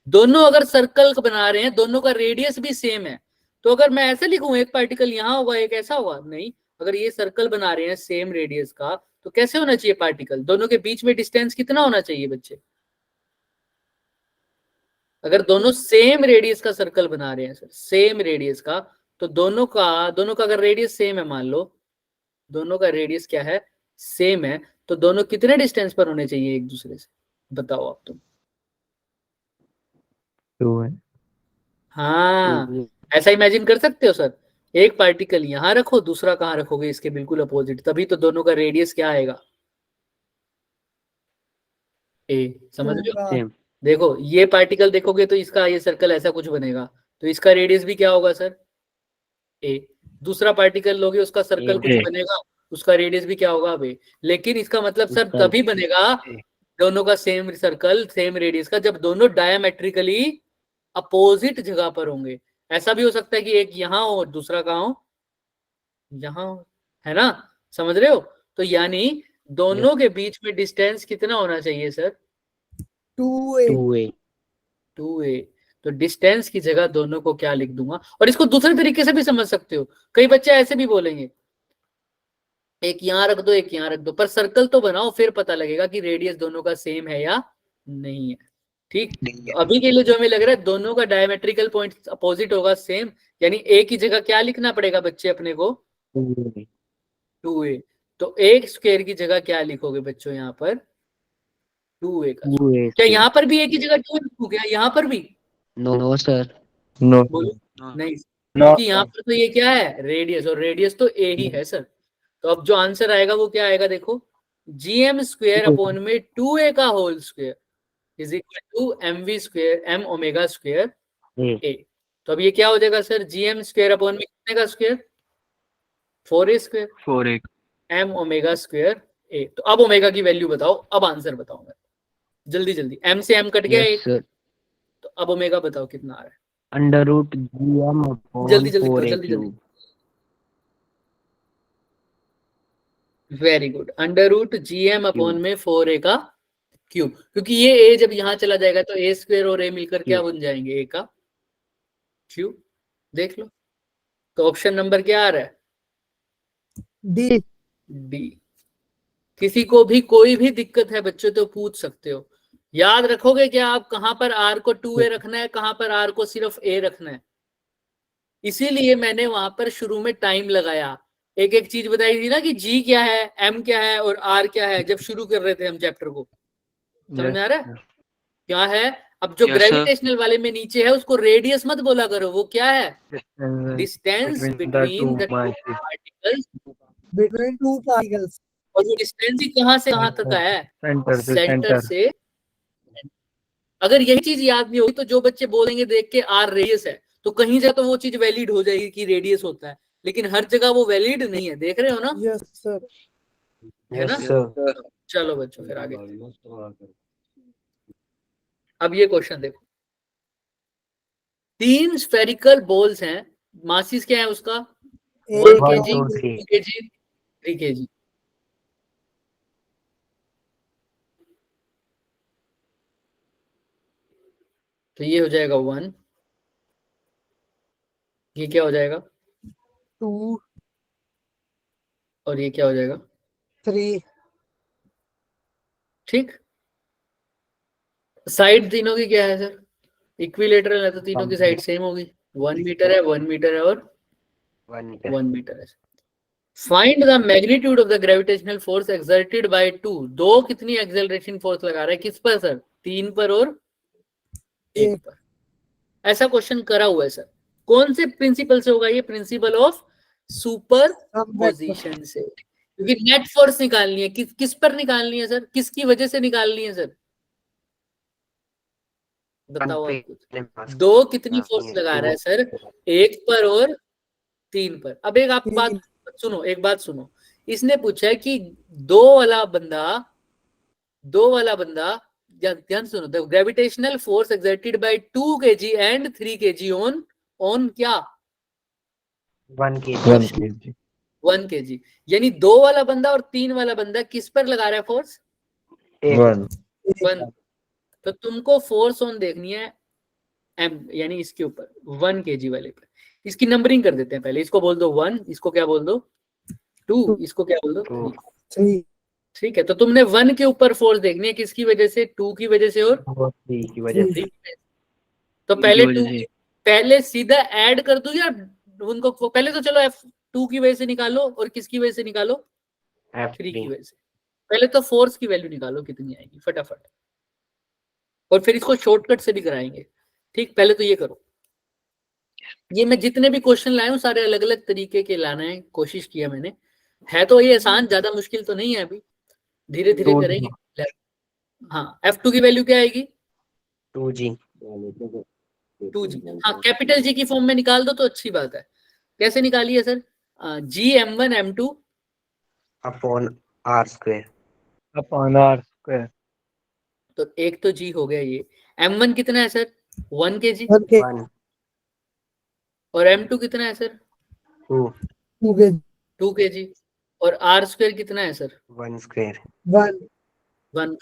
दोनों अगर सर्कल बना रहे हैं, दोनों का रेडियस भी सेम है, तो अगर मैं ऐसे लिखूं एक पार्टिकल यहाँ होगा एक ऐसा होगा? नहीं। अगर ये सर्कल बना रहे हैं सेम रेडियस का, तो कैसे होना चाहिए पार्टिकल? दोनों के बीच में डिस्टेंस कितना होना चाहिए बच्चे? अगर दोनों सेम रेडियस का सर्कल बना रहे हैं सर, सेम रेडियस का, तो दोनों का अगर रेडियस सेम है, मान लो दोनों का रेडियस क्या है? सेम है, तो दोनों कितने डिस्टेंस पर होने चाहिए एक दूसरे से? बताओ आप तुम। हाँ, ऐसा इमेजिन कर सकते हो सर? एक पार्टिकल यहाँ रखो, दूसरा कहाँ रखोगे? इसके बिल्कुल अपोजिट, तभी तो दोनों का रेडियस क्या आएगा? ए। समझ रहे हो? देखो ये पार्टिकल देखोगे तो इसका ये सर्कल ऐसा कुछ बनेगा, तो इसका रेडियस भी क्या होगा सर, ए। दूसरा पार्टिकल लोगे उसका सर्कल कुछ
A।
बनेगा, उसका रेडियस भी क्या होगा, अब ए। लेकिन इसका मतलब सर
उसका-
तभी बनेगा दोनों का सेम सर्कल सेम रेडियस का जब दोनों डायमेट्रिकली अपोजिट जगह पर होंगे। ऐसा भी हो सकता है कि एक यहाँ हो और दूसरा कहाँ हो, यहाँ हो, है ना, समझ रहे हो। तो यानी दोनों के बीच में डिस्टेंस कितना होना चाहिए सर,
2a
2a
2a। तो डिस्टेंस की जगह दोनों को क्या लिख दूंगा। और इसको दूसरे तरीके से भी समझ सकते हो, कई बच्चे ऐसे भी बोलेंगे एक यहाँ रख दो एक यहाँ रख दो, पर सर्कल तो बनाओ, फिर पता लगेगा कि रेडियस दोनों का सेम है या नहीं है। ठीक, तो अभी के लिए जो हमें लग रहा है दोनों का डायमेट्रिकल पॉइंट अपोजिट होगा सेम, यानी ए की जगह क्या लिखना पड़ेगा बच्चे अपने को, 2a। तो एक स्क्वायर की जगह क्या लिखोगे बच्चों यहाँ पर, 2a का।
2a
क्या यहाँ पर भी a की जगह 2 लिखूं, क्या यहाँ पर भी,
नो सर नो
बोलो नहीं, क्योंकि यहाँ पर तो ये क्या है रेडियस, और रेडियस तो a ही है सर। तो अब जो आंसर आएगा वो क्या आएगा, देखो gm स्क्वायर अपॉन में 2a का whole square is equal to mv square m omega square a। तो अब ये क्या हो जाएगा सर, gm स्क्वायर अपॉन में कितने का square, 4a square
4a।
m omega square a। तो अब ओमेगा की वैल्यू बताओ, अब आंसर बताओ मैं जल्दी जल्दी, m से m कट गया एक, तो अब ओमेगा बताओ कितना आ रहा है,
अंडर रूट gm अपॉन
जल्दी जल्दी करो,
4a
जल्दी जल्दी।
Cube.
Very good, under root gm upon में 4a का क्यूब, क्योंकि ये a जब यहाँ चला जाएगा तो a स्क्वायर और a मिलकर क्या बन जाएंगे, a का क्यूब। देख लो, तो ऑप्शन नंबर क्या आ रहा है,
d
डी। किसी को भी कोई भी दिक्कत है बच्चों तो पूछ सकते हो। याद रखोगे क्या आप कहां पर r को 2a रखना है, कहां पर r को सिर्फ a रखना है। इसीलिए मैंने वहां पर शुरू में टाइम लगाया, एक एक चीज बताई थी ना कि g क्या है, m क्या है और r क्या है, जब शुरू कर रहे थे हम चैप्टर को। समझ में आ रहा है क्या है। अब जो
Yes, sir.
ग्रेविटेशनल वाले में नीचे है उसको रेडियस मत बोला करो, वो क्या है, distance between the particles.
between two particles
और वो डिस्टेंस ही कहां से कहां तक का है, सेंटर से। अगर यही चीज याद नहीं होगी तो जो बच्चे बोलेंगे देख के आर रेडियस है, तो कहीं जा तो वो चीज वैलिड हो जाएगी कि रेडियस होता है, लेकिन हर जगह वो वैलिड नहीं है, देख रहे हो ना,
yes sir
है ना।
Yes, sir.
चलो बच्चों फिर आगे। अब ये क्वेश्चन देखो, 3 स्फेरिकल बॉल्स हैं, मासिस क्या है उसका, 1 kg, 2 kg, 3 kg। तो ये हो जाएगा 1, ये क्या हो जाएगा
2
और ये क्या हो जाएगा
3
ठीक। साइड तीनों की क्या है सर, इक्विलेटरल है तो तीनों की साइड सेम होगी, 1 मीटर है, 1 मीटर है और 1 मीटर है। Find the magnitude of the gravitational force exerted by 2। दो कितनी एक्सेलरेशन फोर्स लगा रहा है किस पर सर, 3 पर और 1 पर। ऐसा क्वेश्चन करा हुआ है सर, कौन से प्रिंसिपल से होगा ये, प्रिंसिपल ऑफ सुपर पोजिशन से, क्योंकि नेट फोर्स निकालनी है, किस पर निकालनी है सर, किसकी वजह से निकालनी है सर, बताओ आप कुछ। दो कितनी फोर्स लगा रहा है सर, 1 पर और 3 पर। अब एक आप बात सुनो, एक बात सुनो, इसने पूछा है कि दो वाला बंदा ध्यान सुनो, the gravitational force exerted by 2 kg and 3 kg on क्या
1 kg.
1 kg, यानी 2 वाला बंदा और 3 वाला बंदा किस पर लगा रहा है फोर्स, 1। तो तुमको फोर्स ऑन देखनी है m, यानी इसके ऊपर 1 kg वाले पर। इसकी नंबरिंग कर देते हैं, पहले इसको बोल दो 1, इसको क्या बोल दो 2, इसको क्या बोल दो 3। ठीक है, तो तुमने 1 के ऊपर फोर्स देखनी है, किसकी वजह से, 2 की वजह से और
3 की वजह से.
तो पहले सीधा ऐड कर दूं या उनको, पहले तो चलो F2 की वजह से निकालो और किसकी वजह से निकालो, 3 की वजह से। पहले तो फोर्स की वैल्यू निकालो कितनी आएगी फटाफट, और फिर इसको शॉर्टकट से भी कराएंगे। ठीक, पहले तो ये करो, ये मैं जितने भी क्वेश्चन लाया हूँ सारे अलग अलग तरीके के लाना है, कोशिश किया मैंने, है तो ये आसान, ज्यादा मुश्किल तो नहीं है, अभी धीरे धीरे करेंगे। हाँ, F2 की वैल्यू क्या आएगी
2G.
2G, हाँ कैपिटल जी की फॉर्म में निकाल दो तो अच्छी बात है। कैसे निकालिए sir? GM1M2
upon R square.
Upon R square.
तो एक तो G हो गया ये। M1 कितना है सर? 1 kg
1 के
1,
और M2 कितना है सर?
2,
2 के
2 kg और R स्क्वायर कितना है सर?
1 square.
1
1।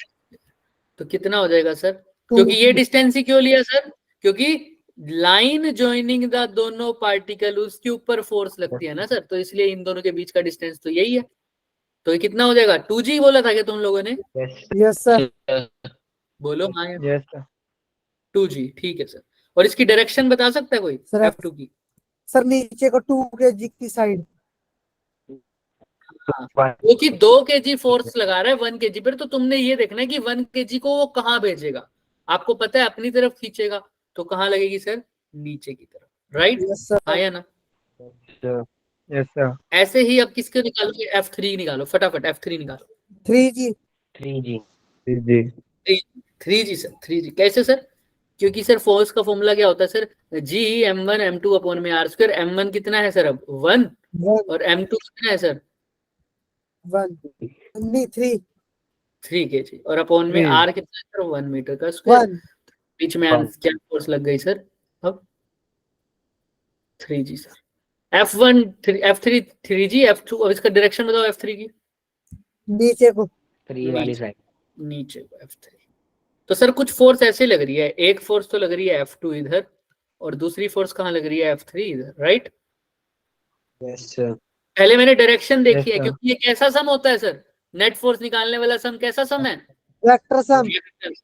तो कितना हो जाएगा सर?
2
क्योंकि ये डिस्टेंस ही क्यों लिया सर? क्योंकि लाइन जॉइनिंग द दोनों पार्टिकल उसके ऊपर फोर्स लगती है ना सर, तो इसलिए इन दोनों के बीच का डिस्टेंस तो यही है। तो ये कितना हो जाएगा? 2G बोला था क्या तुम लोगों ने?
Yes.
यस सर
बोलो हाँ या
यस सर।
2G, ठीक है सर। और इसकी डायरेक्शन बता सकता है कोई
सर
F2 की?
सर नीचे को 2 के जी की साइड
हाँ, क्योंकि 2 kg फोर्स लगा रहा है 1 kg पर, तो तुमने ये देखना है कि 1 kg को वो कहाँ भेजेगा। आपको पता है अपनी तरफ खींचेगा तो कहाँ लगेगी सर? नीचे की तरफ, राइट?
यस सर
हाँ या ना?
Yes sir.
ऐसे ही अब किसके निकालोगे? F3 निकालो फटाफट, F3 निकालो।
3G
3G.
जी
3G सर, 3G कैसे सर? क्योंकि सर फोर्स का फॉर्मूला क्या होता है सर? GM1M2 अपॉन में R स्क्वायर। M1 कितना है सर अब? 1
1
और M2 कितना है सर?
1 नहीं 3
3 kg और अपॉन में
3
R कितना है सर? 1 मीटर का स्क्वायर।
1
बीच में क्या फोर्स लग गई सर? अब 3G sir. F1 F3 3G, F2 अब इसका डायरेक्शन बताओ F3 की।
नीचे को
3 वाली साइड.
नीचे को F3। तो सर कुछ फोर्स ऐसे लग रही है, एक फोर्स तो लग रही है F2 इधर और दूसरी फोर्स कहाँ लग रही है? F3 इधर, राइट?
Yes sir.
पहले मैंने डायरेक्शन देखी है
sir.
क्योंकि ये कैसा सम होता है सर? नेट फोर्स निकालने वाला सम कैसा सम है?
वेक्टर सम
रिएक्टेंस।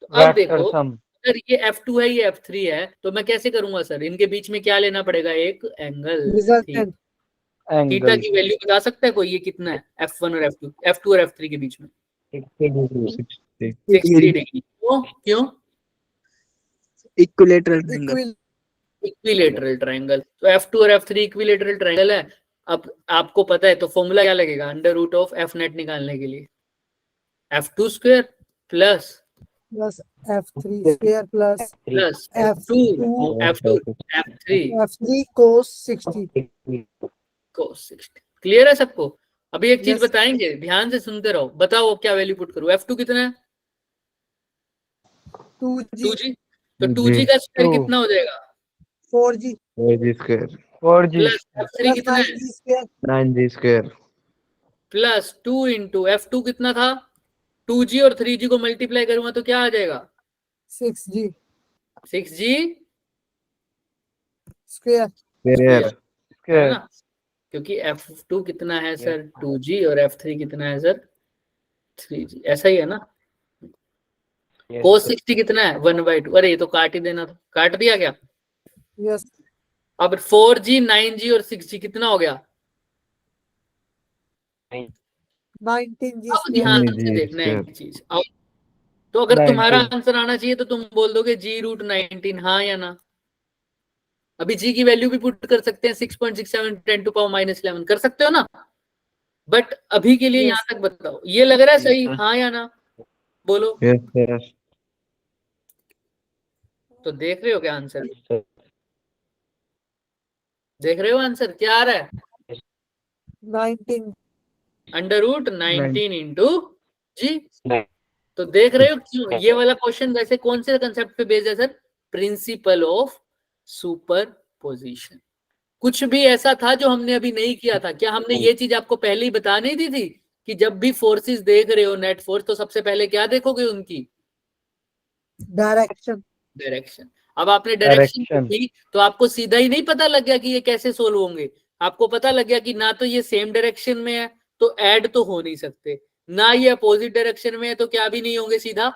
तो अब
वेक्टर
देखो
सम।
अगर ये F2 है ये F3 है तो मैं कैसे करूंगा सर? इनके बीच में क्या लेना पड़ेगा? एक एंगल।
रिजल्टेंट
थीटा
एंगल
की वैल्यू बता सकता है कोई? ये कितना है F1 और F2 और F3 के बीच में?
60 degree.
60 डिग्री। क्यों?
Equilateral triangle
equal
equilateral triangle. तो F2 और F3 इक्विलेटरल ट्रायंगल है। अब आपको पता है तो फॉर्मूला क्या लगेगा under root of F net निकालने के लिए? F2 square plus
plus F3 square plus
plus
F2
F2 F3
F3 cos 60
cos 60। Clear है सबको? अभी एक चीज
Yes.
बताएंगे, ध्यान से सुनते रहो। बताओ क्या वैल्यू पुट करूं? F2 कितना है?
2G
2G। तो 2G का स्क्वायर
2
कितना हो जाएगा?
4G
जी square
4G
plus F3
plus
कितना है?
9G square
9G square
plus 2 into F2 कितना था? 2G और 3G को मल्टीप्लाई करूंगा तो क्या आ जाएगा?
6G
6G
स्क्वायर
स्क्वायर
है
स्क्वायर।
ना? क्योंकि F2 कितना है सर? 2G और F3 कितना है सर? 3G। ऐसा ही है ना?
Yes,
cos
sir.
60 कितना है? 1/2। अरे ये तो काट ही देना था, काट दिया क्या?
यस
अब 4G 9G और 6G कितना हो गया?
19G
अब
स्क्वायर
ध्यान
9G
से देखना है
स्क्वायर
एक चीज। अब तो अगर तुम्हारा
19
आंसर आना चाहिए तो तुम बोल दोगे G√19, हाँ या ना? अभी G की वैल्यू भी पुट कर सकते हैं 6.67 10⁻11 कर सकते हो ना? बट अभी के लिए
Yes.
यहाँ तक बताओ, ये लग रहा है सही, हाँ या ना? बोलो।
यस सर
तो देख रहे हो क्या आंसर? देख रहे हो आंसर क्या आ रहा है?
19
√19 इंटू G। तो देख रहे हो क्यों ये वाला क्वेश्चन वैसे कौन से कंसेप्ट पे बेस्ड है सर? Principle of superposition. कुछ भी ऐसा था जो हमने अभी नहीं किया था क्या? हमने ये चीज आपको पहले ही बता नहीं दी थी कि जब भी फोर्सेस देख रहे हो नेट फोर्स तो सबसे पहले क्या देखोगे? उनकी
डायरेक्शन
डायरेक्शन। अब आपने डायरेक्शन
Direction.
देखी तो आपको सीधा ही नहीं पता लग गया कि ये कैसे सोल्व होंगे। आपको पता लग गया कि ना तो ये सेम डायरेक्शन में है तो ऐड तो हो नहीं सकते, ना ये अपोजिट डायरेक्शन में है तो क्या भी नहीं होंगे, सीधा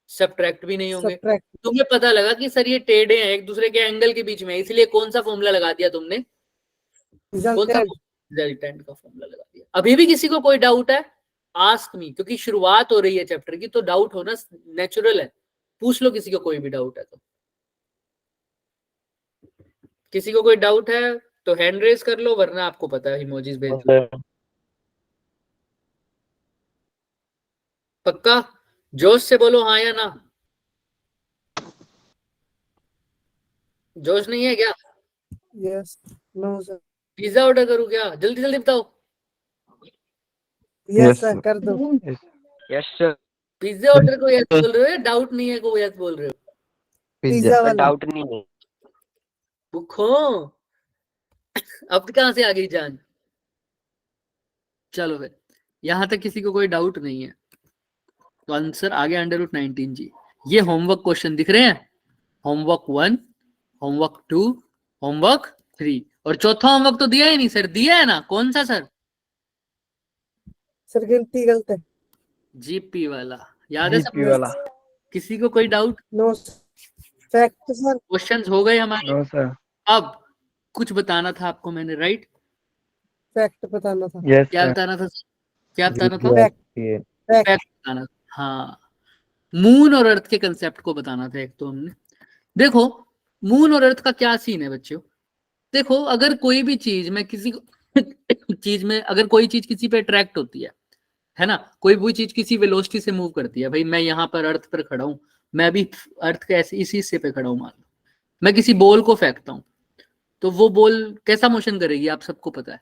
सब्ट्रैक्ट भी नहीं होंगे।
सब्ट्रैक्ट
तुम्हें पता लगा कि सर ये टेढ़े हैं एक दूसरे के एंगल के बीच में, इसलिए कौन सा फॉर्मूला लगा दिया तुमने? कौन सा?
रिजल्टेंट
रिजल्टेंट का फॉर्मूला लगा दिया। अभी भी किसी को कोई डाउट है? आस्क मी, क्योंकि शुरुआत हो रही है चैप्टर की तो डाउट होना नेचुरल है। पूछ लो किसी को कोई भी डाउट है तो। किसी को कोई डाउट है तो हैंड रेज कर लो, वरना आपको पता है इमोजीज भेज दो। पक्का जोश से बोलो हाँ या ना? जोश नहीं है क्या?
Yes. No, sir.
Pizza order करूँ क्या? जल्दी जल्दी बताओ।
Yes,
Yes,
sir.
sir.
कर दो.
Yes.
Yes, sir.
Pizza order को यस बोल रहे हो या डाउट नहीं है को यस बोल रहे हो?
Pizza.
Pizza
पर
वाला.
डाउट नहीं है।
भूखो अब कहाँ से आ गई जान? चलो फिर यहां तक किसी को कोई डाउट नहीं है तो आंसर आ गया √19 जी। ये होमवर्क क्वेश्चन दिख रहे हैं, होमवर्क 1, होमवर्क 2, होमवर्क 3 और चौथा होमवर्क तो दिया ही नहीं सर। दिया है ना? कौन सा सर?
सर गिनती गलत है.
जीपी वाला याद है सब?
GP वाला.
किसी को कोई doubt?
No. Fact sir.
Questions हो गए हमारे।
No, sir.
अब कुछ बताना था आपको मैंने, राइट?
Fact बताना था.
Yes,
क्या
sir.
बताना था? क्या बताना था?
Fact.
Yeah.
Fact.
फैक्ट बताना था। हाँ, मून और अर्थ के कंसेप्ट को बताना था एक तो हमने। देखो मून और अर्थ का क्या सीन है बच्चों। देखो अगर कोई भी चीज में किसी चीज में अगर कोई चीज किसी पे अट्रैक्ट होती है ना, कोई भी चीज किसी वेलोसिटी से मूव करती है। भाई मैं यहाँ पर अर्थ पर खड़ा हूँ, मैं भी अर्थ के ऐसे इसी हिस्से पे खड़ा हूँ, मान लो मैं किसी बॉल को फेंकता हूँ तो वो बॉल कैसा मोशन करेगी आप सबको पता है?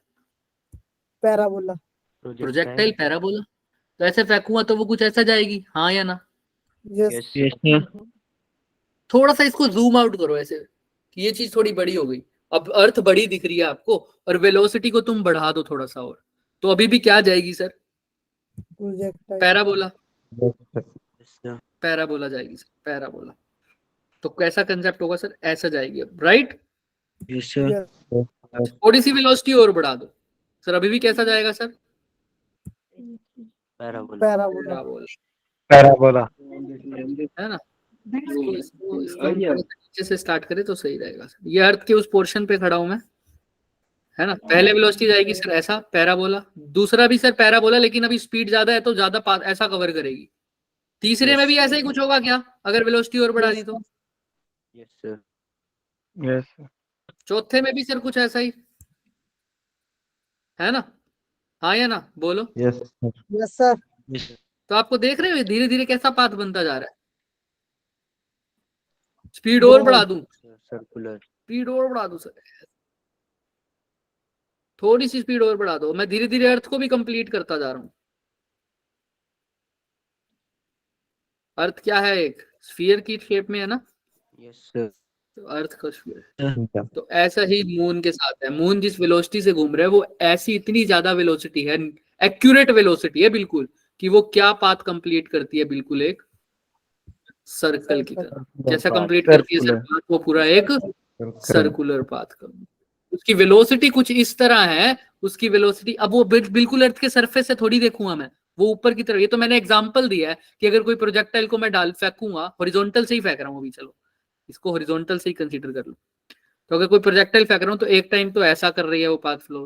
Parabola.
Projectile, parabola. तो ऐसे फेंकूंगा तो वो कुछ ऐसा जाएगी, हाँ या ना?
Yes.
Yes,
Yes, sir.
थोड़ा सा इसको जूम आउट करो ऐसे कि ये चीज थोड़ी बड़ी हो गई। अब अर्थ बड़ी दिख रही है आपको और वेलोसिटी को तुम बढ़ा दो थोड़ा सा और, तो अभी भी क्या जाएगी sir?
Projectile.
Parabola.
Yes, sir.
yes, sir.
Parabola जाएगी सर, पैराबोला। तो कैसा कंसेप्ट होगा सर? ऐसा जाएगी अब, राइट?
Yes, sir.
Yes.
थोड़ी सी वेलोसिटी और बढ़ा दो सर, अभी भी कैसा जाएगा sir?
Parabola.
Parabola.
Parabola,
Parabola.
है ना? इसको हम थोड़ा सा नीचे से स्टार्ट करें तो सही रहेगा सर। ये अर्थ के उस पोर्शन पे खड़ा हूं मैं, है ना? पहले वेलोसिटी जाएगी सर ऐसा, पैराबोला। दूसरा भी सर पैराबोला, लेकिन अभी स्पीड ज्यादा है तो ज्यादा पाथ ऐसा कवर करेगी। तीसरे में भी ऐसा ही कुछ होगा क्या अगर वेलोसिटी और बढ़ा दी तो?
Yes, sir.
Yes, sir.
चौथे में भी सर कुछ ऐसा ही है ना? हाँ या ना? बोलो।
Yes, sir.
Yes, sir.
Yes, sir.
तो आपको देख रहे हो धीरे धीरे कैसा पाथ बनता जा रहा है। स्पीड और बढ़ा दूं,
Circular.
स्पीड और बढ़ा दूं सर, थोड़ी सी स्पीड और बढ़ा दो। मैं धीरे धीरे अर्थ को भी कंप्लीट करता जा रहा हूं। अर्थ क्या है? एक स्फीयर की शेप में है ना,
Yes, sir.
तो अर्थ का स्फीयर।
Yeah.
तो ऐसा ही मून के साथ है। मून जिस वेलोसिटी से घूम रहा है वो ऐसी इतनी ज्यादा वेलोसिटी है, एक्यूरेट वेलोसिटी है बिल्कुल, कि वो क्या पाथ कंप्लीट करती है? बिल्कुल एक सर्कल की तरह। जैसा कंप्लीट करती है सर
Circular.
पाथ, वो पूरा एक
Circle.
सर्कुलर पाथ का। उसकी वेलोसिटी कुछ इस तरह है, उसकी वेलोसिटी अब वो बिल्कुल अर्थ के सरफेस से थोड़ी देखूंगा मैं, वो ऊपर की तरफ। ये तो मैंने एग्जांपल दिया है कि अगर कोई प्रोजेक्टाइल को मैं डाल फेंकूंगा, हॉरिजॉन्टल से ही फेंक रहा हूँ अभी, चलो इसको हॉरिजॉन्टल से ही कंसीडर कर लो। तो अगर कोई प्रोजेक्टाइल फेंक रहा हूँ तो एक टाइम तो ऐसा कर रही है वो पाथ फ्लो,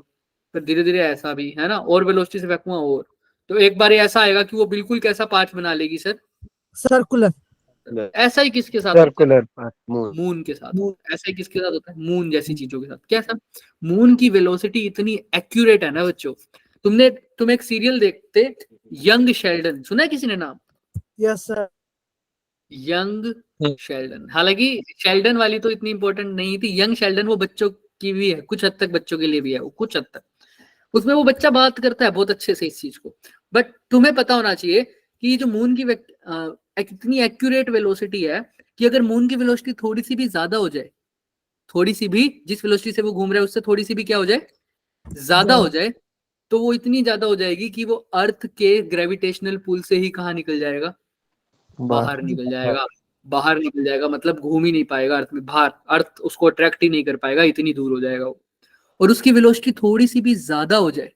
फिर धीरे धीरे ऐसा भी, है ना? और वेलोसिटी से फेंकूंगा और, तो एक बार ऐसा आएगा कि वो बिल्कुल कैसा पाथ बना लेगी सर?
Circular.
ऐसा ही किसके साथ होता है?
Circular path.
Moon.
मून के साथ।
Moon.
ऐसा ही किसके साथ होता है? मून जैसी चीजों के साथ। कैसा? मून की वेलोसिटी इतनी एक्यूरेट है ना बच्चों। तुम एक सीरियल देखते, यंग शेल्डन, सुना है किसी ने नाम?
Yes, sir.
Young Sheldon. हालांकि शेल्डन वाली तो इतनी इंपॉर्टेंट नहीं थी, यंग शेल्डन वो बच्चों की भी है, कुछ हद तक बच्चों के लिए भी है वो, कुछ हद तक। उसमें वो बच्चा बात करता है बहुत अच्छे से इस चीज को। बट तुम्हें पता होना चाहिए कि जो मून की इतनी एक्यूरेट वेलोसिटी है कि अगर मून की वेलोसिटी थोड़ी सी भी ज्यादा हो जाए, थोड़ी सी भी, जिस वेलोसिटी से वो घूम रहा है उससे थोड़ी सी भी क्या हो जाए? ज्यादा हो जाए, तो वो इतनी ज्यादा हो जाएगी कि वो अर्थ के ग्रेविटेशनल पुल से ही कहाँ निकल जाएगा? बाहर निकल जाएगा। बाहर निकल जाएगा मतलब घूम ही नहीं पाएगा अर्थ में, बाहर। अर्थ उसको अट्रैक्ट ही नहीं कर पाएगा, इतनी दूर हो जाएगा वो। और उसकी वेलोसिटी थोड़ी सी भी ज्यादा हो जाए,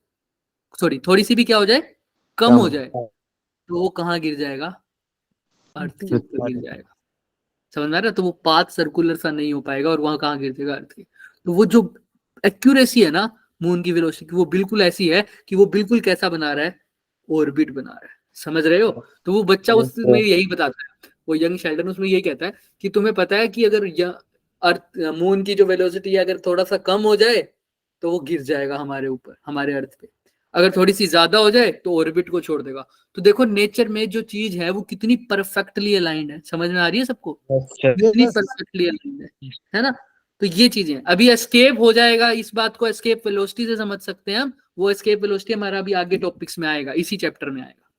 सॉरी थोड़ी सी भी क्या हो जाए? कम हो जाए, तो वो कहाँ गिर जाएगा? अर्थ के ऊपर गिर जाएगा। समझ में आ रहा है? तो वो पाथ सर्कुलर सा नहीं हो पाएगा और वहां कहाँ गिर जाएगा? अर्थ के। तो वो जो एक्यूरेसी है ना मून की वेलोसिटी की, वो बिल्कुल ऐसी है कि वो बिल्कुल कैसा बना रहा है? ऑर्बिट बना रहा है। समझ रहे हो? तो वो बच्चा उसमें यही बताता है, वो यंग शेल्डन उसमें यही कहता है कि तुम्हें पता है कि अगर अर्थ मून की जो वेलोसिटी है अगर थोड़ा सा कम हो जाए तो वो गिर जाएगा हमारे ऊपर, हमारे अर्थ पे। अगर थोड़ी सी ज्यादा हो जाए तो ऑर्बिट को छोड़ देगा। तो देखो नेचर में जो चीज है वो कितनी परफेक्टली अलाइंड है। समझ में आ रही है सबको? कितनी
Yes.
परफेक्टली अलाइंड है ना? तो ये चीजें अभी एस्केप हो जाएगा, इस बात को एस्केप वेलोसिटी से समझ सकते हैं हम। वो एस्केप वेलोसिटी हमारा अभी आगे टॉपिक्स में आएगा, इसी चैप्टर में आएगा।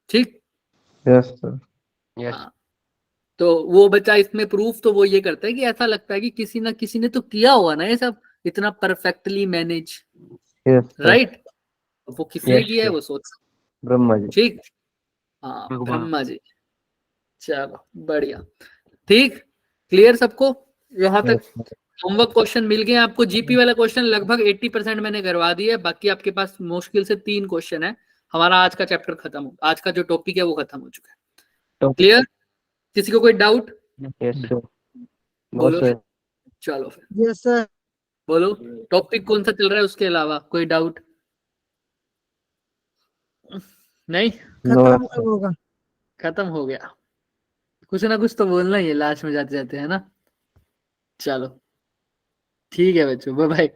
ठीक,
Yes, sir.
Yes.
हाँ। तो वो बच्चा इसमें प्रूफ तो वो ये करता है कि ऐसा लगता है कि किसी ना किसी ने तो किया होगा ना ये सब इतना perfectly manage,
Yes, sir.
Right. वो किसने
Yes,
किया है
sir.
वो सोच।
ब्रह्मा जी.
ठीक, हाँ ब्रह्मा जी। चलो बढ़िया, ठीक, क्लियर सबको यहाँ तक।
Yes, sir.
होमवर्क क्वेश्चन मिल गए आपको। जीपी वाला क्वेश्चन लगभग 80% मैंने करवा दिया है, बाकी आपके पास मुश्किल से 3 क्वेश्चन है। हमारा आज का चैप्टर खत्म हो, आज का जो टॉपिक है वो खत्म हो चुका है। क्लियर, किसी को कोई डाउट?
Yes, sir.
बोलो
sir.
फिर। चलो फिर
Yes, sir.
बोलो, टॉपिक कौन सा चल रहा है उसके अलावा कोई डाउट नहीं?
No,
खत्म
sir.
होगा।
खत्म हो गया। कुछ ना कुछ तो बोलना ही है लास्ट में जाते जाते, है ना। चलो ठीक है बच्चों, बाय बाय।